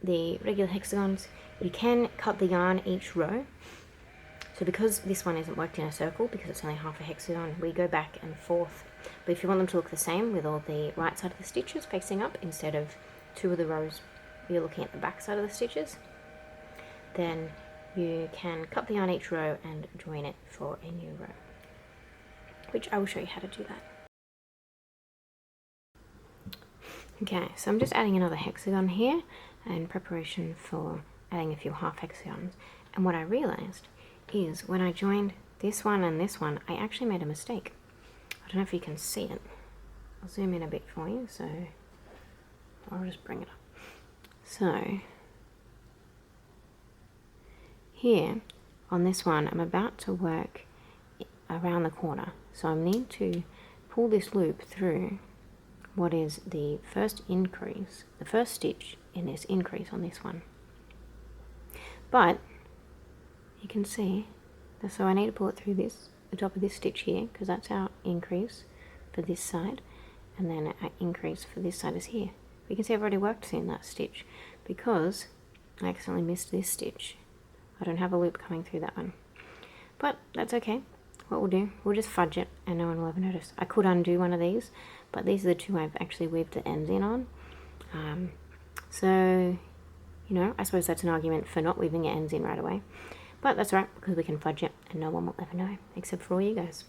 the regular hexagons, you can cut the yarn each row. So because this one isn't worked in a circle, because it's only half a hexagon, we go back and forth. But if you want them to look the same with all the right side of the stitches facing up instead of two of the rows you're looking at the back side of the stitches, then you can cut the yarn each row and join it for a new row, which I will show you how to do that. Okay, so I'm just adding another hexagon here in preparation for adding a few half hexagons. And what I realized is when I joined this one and this one, I actually made a mistake. I don't know if you can see it. I'll zoom in a bit for you, so I'll just bring it up. So here on this one, I'm about to work around the corner. So I need to pull this loop through what is the first increase, the first stitch in this increase on this one. But you can see that, so I need to pull it through this, the top of this stitch here, because that's our increase for this side, and then our increase for this side is here. You can see I've already worked in that stitch because I accidentally missed this stitch. I don't have a loop coming through that one, but that's okay. What we'll do, we'll just fudge it and no one will ever notice. I could undo one of these, but these are the two I've actually weaved the ends in on. So, you know, I suppose that's an argument for not weaving your ends in right away. But that's right, because we can fudge it and no one will ever know, except for all you guys.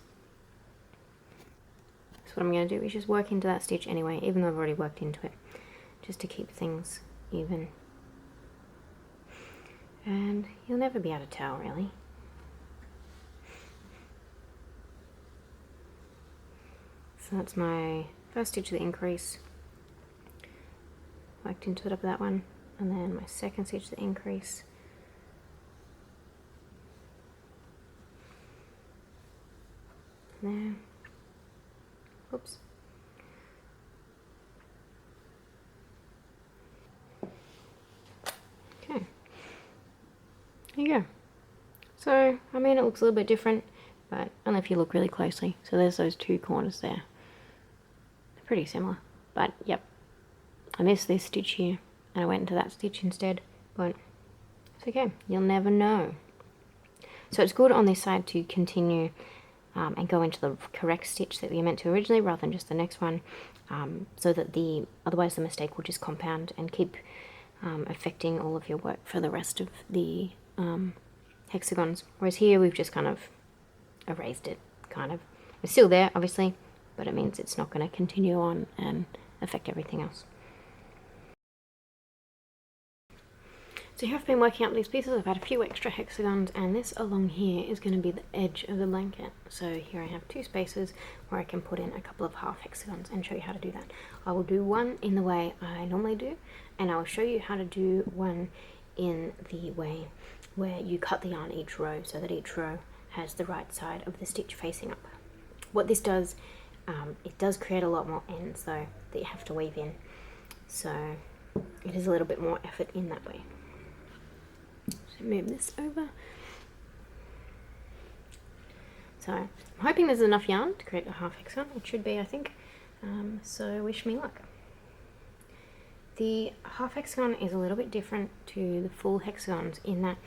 So what I'm going to do is just work into that stitch anyway, even though I've already worked into it, just to keep things even. And you'll never be able to tell, really. So that's my first stitch of the increase, worked into the top of that one, and then my second stitch of the increase, there, oops, okay, there you go. So, I mean, it looks a little bit different, but only if you look really closely. So there's those two corners there. Pretty similar, but yep, I missed this stitch here and I went into that stitch instead, but it's okay, you'll never know. So it's good on this side to continue and go into the correct stitch that we meant to originally rather than just the next one, so that otherwise the mistake will just compound and keep affecting all of your work for the rest of the hexagons. Whereas here we've just kind of erased it, kind of. It's still there, obviously, but it means it's not going to continue on and affect everything else. So here I've been working up these pieces. I've had a few extra hexagons, and this along here is going to be the edge of the blanket. So here I have 2 spaces where I can put in a couple of half hexagons and show you how to do that. I will do one in the way I normally do, and I will show you how to do one in the way where you cut the yarn each row so that each row has the right side of the stitch facing up. What this does, it does create a lot more ends though that you have to weave in, so it is a little bit more effort in that way. So move this over. So I'm hoping there's enough yarn to create a half hexagon. It should be, I think. So wish me luck. The half hexagon is a little bit different to the full hexagons in that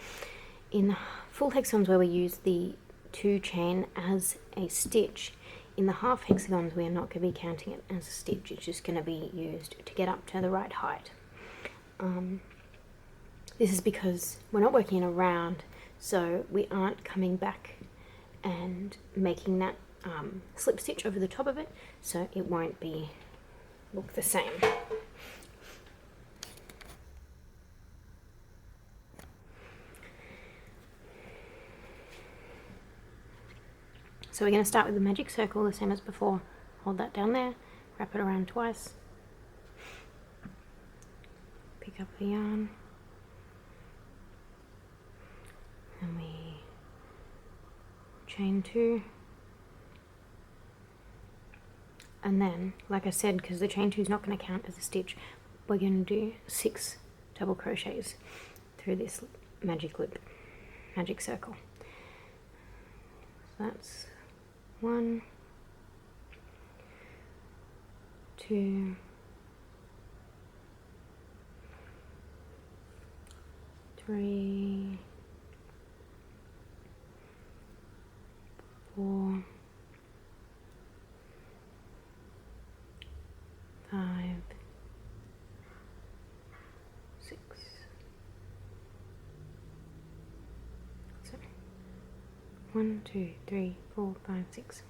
in the full hexagons where we use the 2 chain as a stitch, in the half hexagons we are not going to be counting it as a stitch. It's just going to be used to get up to the right height. This is because we're not working in a round, so we aren't coming back and making that slip stitch over the top of it, so it won't look the same. So we're going to start with the magic circle, the same as before. Hold that down there, wrap it around twice, pick up the yarn, and we chain 2, and then, like I said, because the chain 2 is not going to count as a stitch, we're going to do 6 double crochets through this magic loop, magic circle. So that's 1, 2, 3, 4, 5, 6. So 1, 2, 3, 4, 5, 6.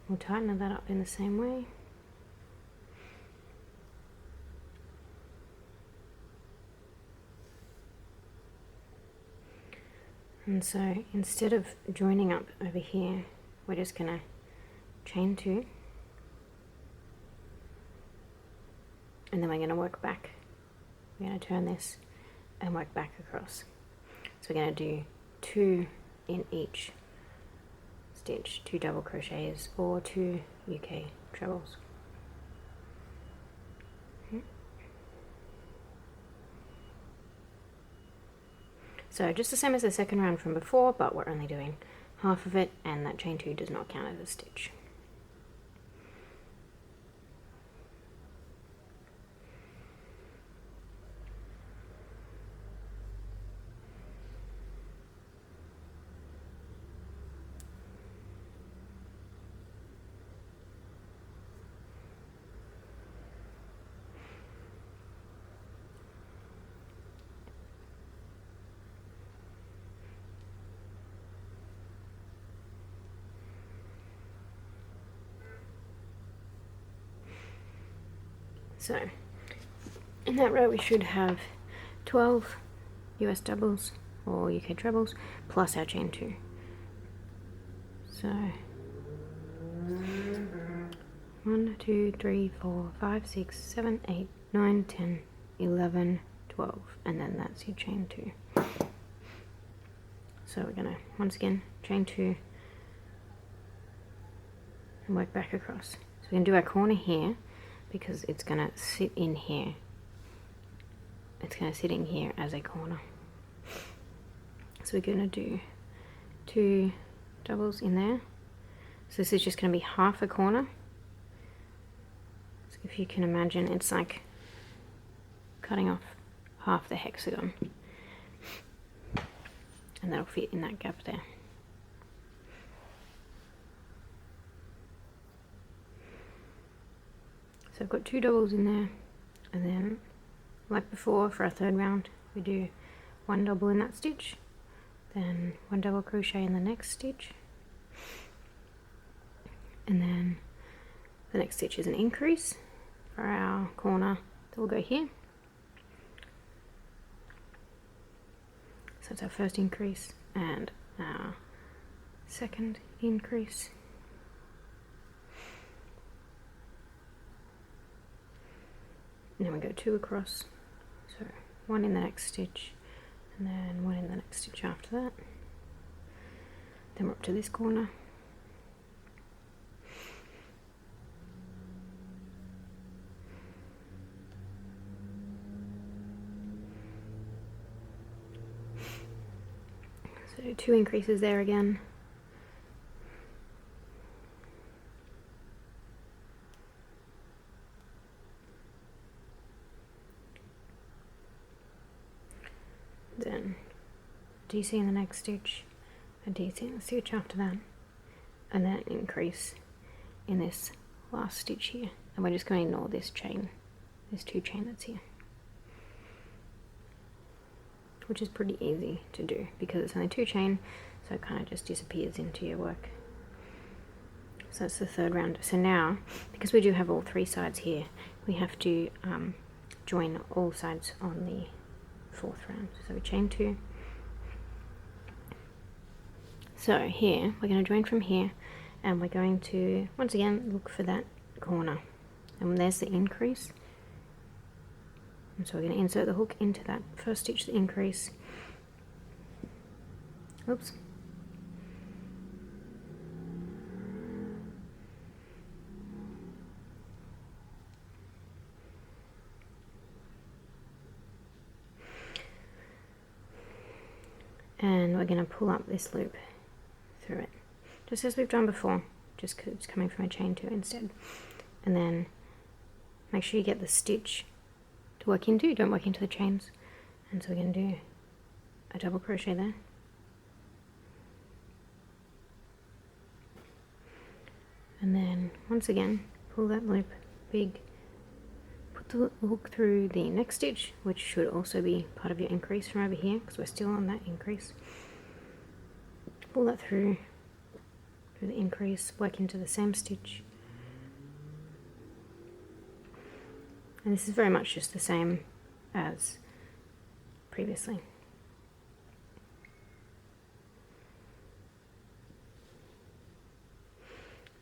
We'll tighten that up in the same way. And so instead of joining up over here, we're just going to chain 2, and then we're going to work back. We're going to turn this and work back across. So we're going to do 2 in each stitch, 2 double crochets or 2 UK trebles. So just the same as the second round from before, but we're only doing half of it, and that chain 2 does not count as a stitch. So in that row we should have 12 US doubles or UK trebles plus our chain 2. So 1, 2, 3, 4, 5, 6, 7, 8, 9, 10, 11, 12, and then that's your chain 2. So we're gonna once again chain 2 and work back across. So we're gonna do our corner here, because it's going to sit in here. It's going to sit in here as a corner. So we're going to do 2 doubles in there. So this is just going to be half a corner. So if you can imagine, it's like cutting off half the hexagon. And that'll fit in that gap there. So I've got 2 doubles in there, and then like before for our third round we do 1 double in that stitch, then 1 double crochet in the next stitch, and then the next stitch is an increase for our corner that will go here. So it's our first increase and our second increase. And then we go 2 across, so 1 in the next stitch and then 1 in the next stitch after that. Then we're up to this corner. So 2 increases there again. Then DC in the next stitch, a DC in the stitch after that, and then an increase in this last stitch here. And we're just going to ignore this chain, this 2 chain that's here, which is pretty easy to do because it's only 2 chain, so it kind of just disappears into your work. So that's the third round. So now, because we do have all 3 sides here, we have to join all sides on the 4th round. So we chain 2. So here we're going to join from here, and we're going to once again look for that corner, and there's the increase. And so we're going to insert the hook into that first stitch, the increase. Oops. And we're going to pull up this loop through it, just as we've done before, just because it's coming from a chain 2 instead. And then make sure you get the stitch to work into, don't work into the chains. And so we're going to do a double crochet there, and then once again pull that loop big, put the hook through the next stitch, which should also be part of your increase from over here because we're still on that increase. Pull that through the increase, work into the same stitch. And this is very much just the same as previously.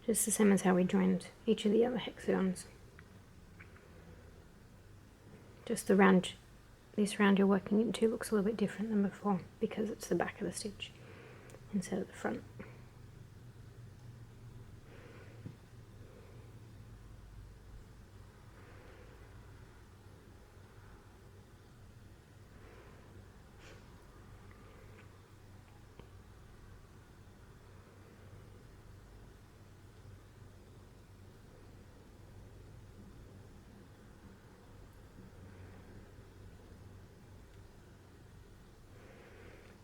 Just the same as how we joined each of the other hexagons. Just the round, this round you're working into looks a little bit different than before because it's the back of the stitch instead of the front.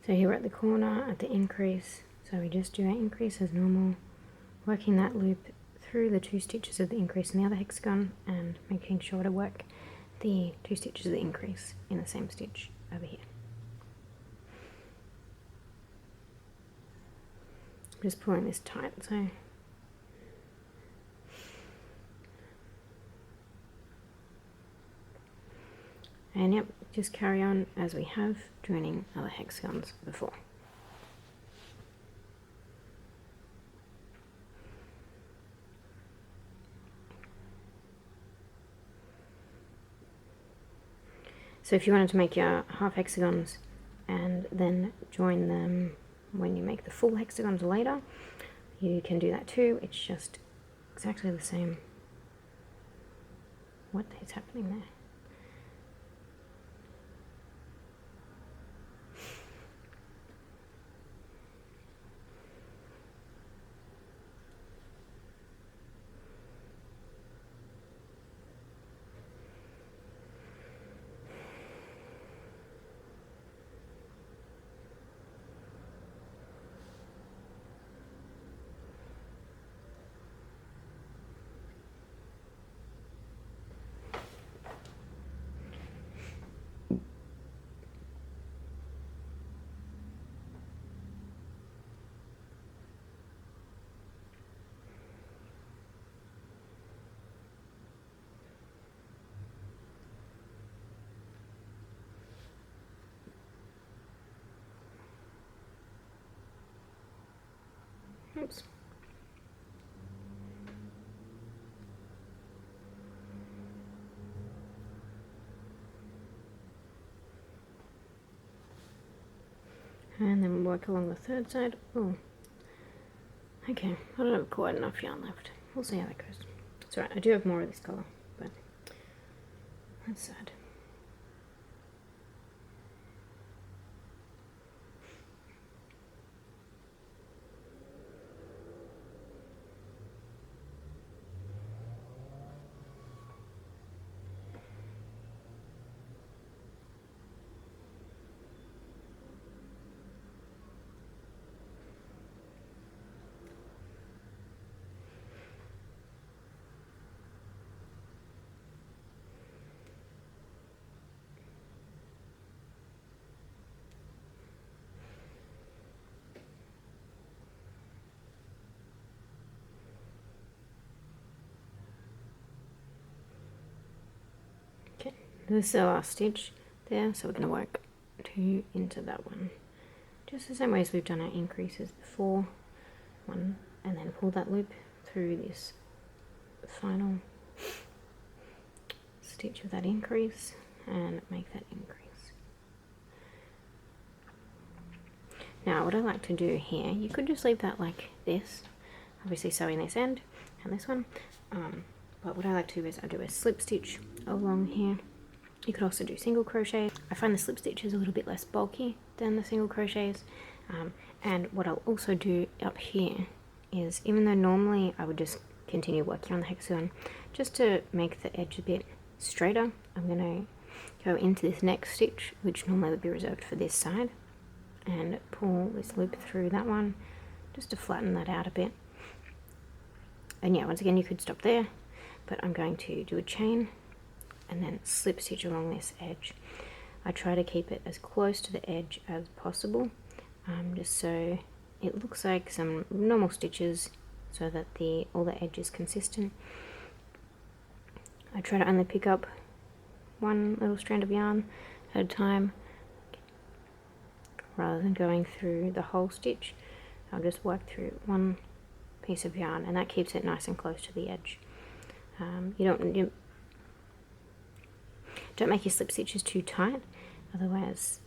So here we're at the corner at the increase, so we just do our increase as normal, working that loop through the 2 stitches of the increase in the other hexagon and making sure to work the 2 stitches of the increase in the same stitch over here. I'm just pulling this tight, so and yep, just carry on as we have, joining other hexagons before. So if you wanted to make your half hexagons and then join them when you make the full hexagons later, you can do that too. It's just exactly the same. What is happening there? And then we'll work along the third side. Oh, okay, I don't have quite enough yarn left. We'll see how that goes. It's alright, I do have more of this colour, but that's sad. Okay, this is our last stitch there, so we're going to work 2 into that one. Just the same way as we've done our increases before. 1, and then pull that loop through this final stitch of that increase and make that increase. Now what I like to do here, you could just leave that like this, obviously sewing this end and this one, but what I like to do is I do a slip stitch along here. You could also do single crochet. I find the slip stitch is a little bit less bulky than the single crochets, and what I'll also do up here is, even though normally I would just continue working on the hexagon, just to make the edge a bit straighter, I'm going to go into this next stitch, which normally would be reserved for this side, and pull this loop through that one just to flatten that out a bit. And yeah, once again you could stop there, but I'm going to do a chain and then slip stitch along this edge. I try to keep it as close to the edge as possible, just so it looks like some normal stitches, so that all the edge is consistent. I try to only pick up one little strand of yarn at a time, rather than going through the whole stitch. I'll just work through one piece of yarn, and that keeps it nice and close to the edge. You don't make your slip stitches too tight, otherwise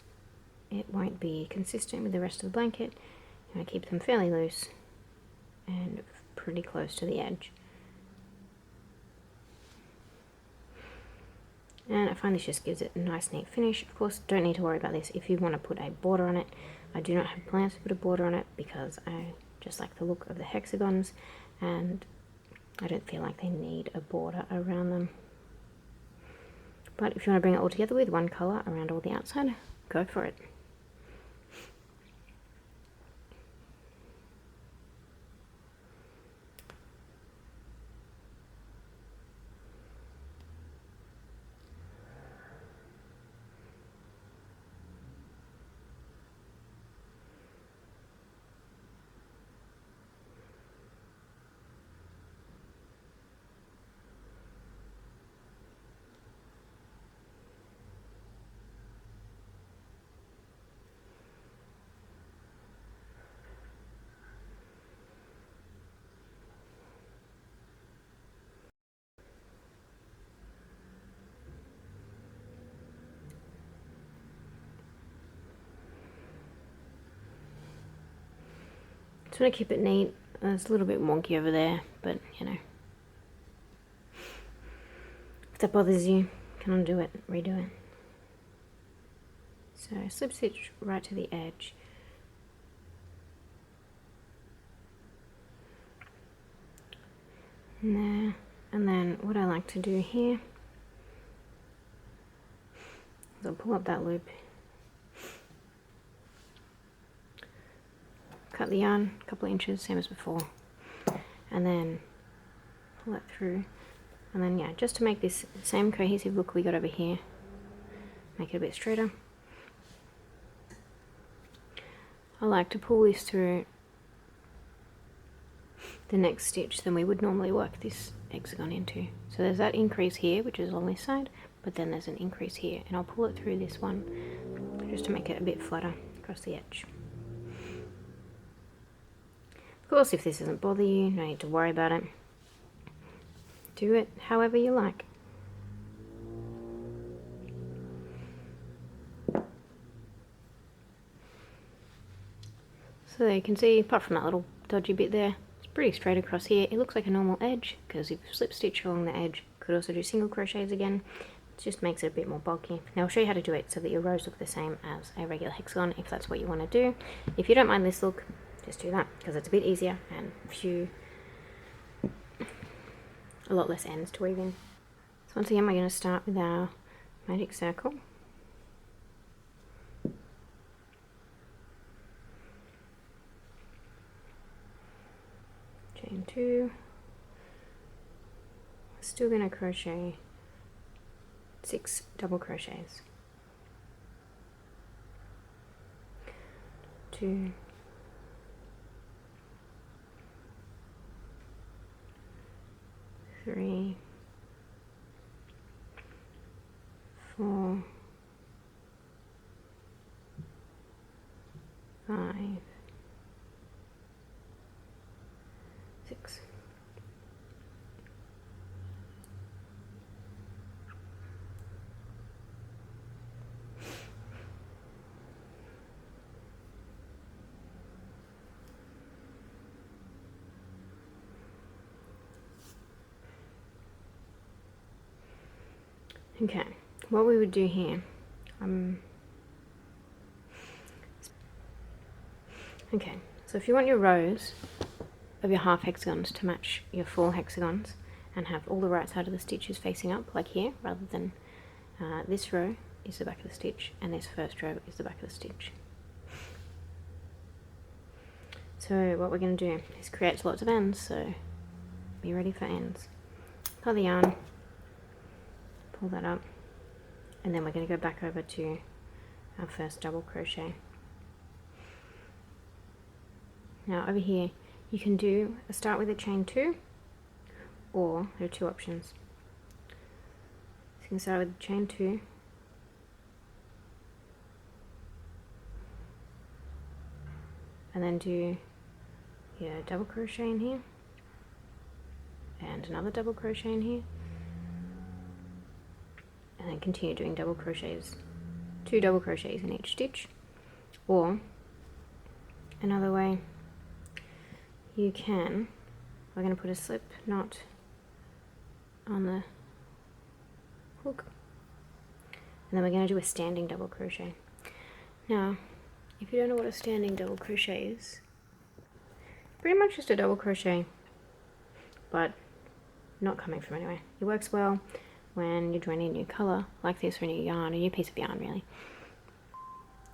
it won't be consistent with the rest of the blanket. You want to keep them fairly loose and pretty close to the edge. And I find this just gives it a nice neat finish. Of course, don't need to worry about this if you want to put a border on it. I do not have plans to put a border on it because I just like the look of the hexagons, and I don't feel like they need a border around them. But if you want to bring it all together with one colour around all the outside, go for it. Just want to keep it neat. It's a little bit wonky over there, but you know, if that bothers you, can undo it, redo it. So slip stitch right to the edge. And there, and then what I like to do here is I'll pull up that loop, cut the yarn a couple of inches, same as before, and then pull it through, and then yeah, just to make this same cohesive look we got over here, make it a bit straighter, I like to pull this through the next stitch than we would normally work this hexagon into. So there's that increase here, which is on this side, but then there's an increase here, and I'll pull it through this one just to make it a bit flatter across the edge. Of course, if this doesn't bother you, no need to worry about it. Do it however you like. So there you can see, apart from that little dodgy bit there, it's pretty straight across here. It looks like a normal edge, because if you slip stitch along the edge, you could also do single crochets again. It just makes it a bit more bulky. Now I'll show you how to do it so that your rows look the same as a regular hexagon, if that's what you want to do. If you don't mind this look, just do that, because it's a bit easier and a lot less ends to weave in. So once again, we're going to start with our magic circle. Chain 2. Still going to crochet 6 double crochets. 2, 3, 4, 5, 6. Okay, what we would do here, okay, so if you want your rows of your half hexagons to match your full hexagons and have all the right side of the stitches facing up, like here, rather than this row is the back of the stitch and this first row is the back of the stitch. So what we're going to do is create lots of ends, so be ready for ends. Cut the yarn, pull that up, and then we're going to go back over to our first double crochet. Now over here you can do start with a chain 2, or there are 2 options. So you can start with chain 2, and then do your double crochet in here, and another double crochet in here, and then continue doing double crochets, 2 double crochets in each stitch. Or another way, you can, we're going to put a slip knot on the hook, and then we're going to do a standing double crochet. Now if you don't know what a standing double crochet is, pretty much just a double crochet, but not coming from anywhere. It works well when you're joining a new colour like this, or a new yarn, a new piece of yarn really.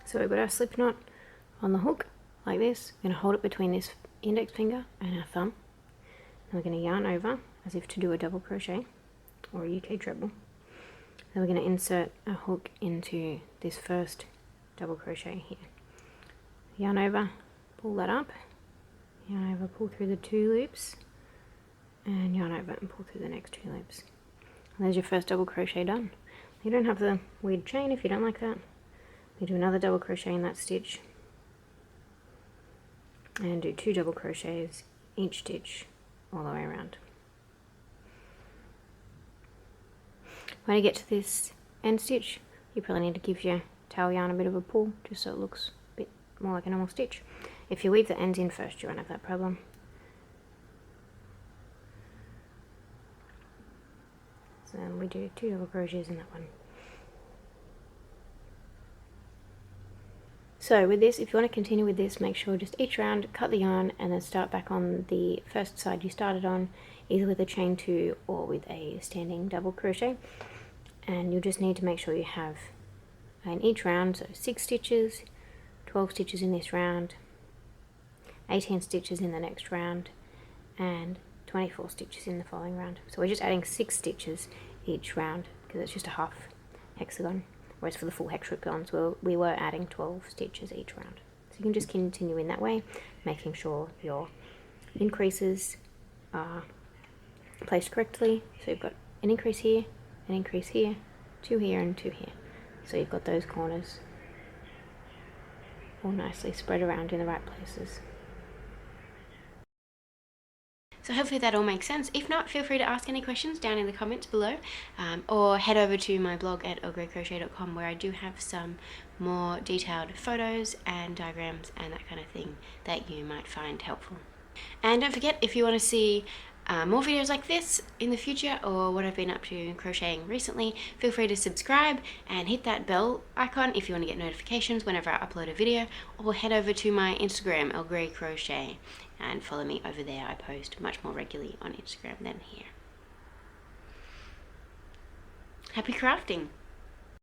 So we've got our slip knot on the hook like this. We're going to hold it between this index finger and our thumb, and we're going to yarn over as if to do a double crochet or a UK treble. Then we're going to insert a hook into this first double crochet here. Yarn over, pull that up, yarn over, pull through the 2 loops, and yarn over and pull through the next 2 loops. And there's your first double crochet done. You don't have the weird chain if you don't like that. You do another double crochet in that stitch, and do 2 double crochets each stitch all the way around. When you get to this end stitch, you probably need to give your tail yarn a bit of a pull, just so it looks a bit more like a normal stitch. If you weave the ends in first, you won't have that problem. So we do 2 double crochets in that one. So with this, if you want to continue with this, make sure just each round cut the yarn and then start back on the first side you started on, either with a chain 2 or with a standing double crochet. And you'll just need to make sure you have in each round, so 6 stitches, 12 stitches in this round, 18 stitches in the next round, and 24 stitches in the following round. So we're just adding 6 stitches each round because it's just a half hexagon, whereas for the full hexagons we were adding 12 stitches each round. So you can just continue in that way, making sure your increases are placed correctly. So you've got an increase here, 2 here and 2 here. So you've got those corners all nicely spread around in the right places. So hopefully that all makes sense. If not, feel free to ask any questions down in the comments below, or head over to my blog at earlgreycrochet.com, where I do have some more detailed photos and diagrams and that kind of thing that you might find helpful. And don't forget, if you want to see more videos like this in the future, or what I've been up to crocheting recently, feel free to subscribe and hit that bell icon if you want to get notifications whenever I upload a video, or head over to my Instagram, earlgreycrochet, and follow me over there. I post much more regularly on Instagram than here. Happy crafting!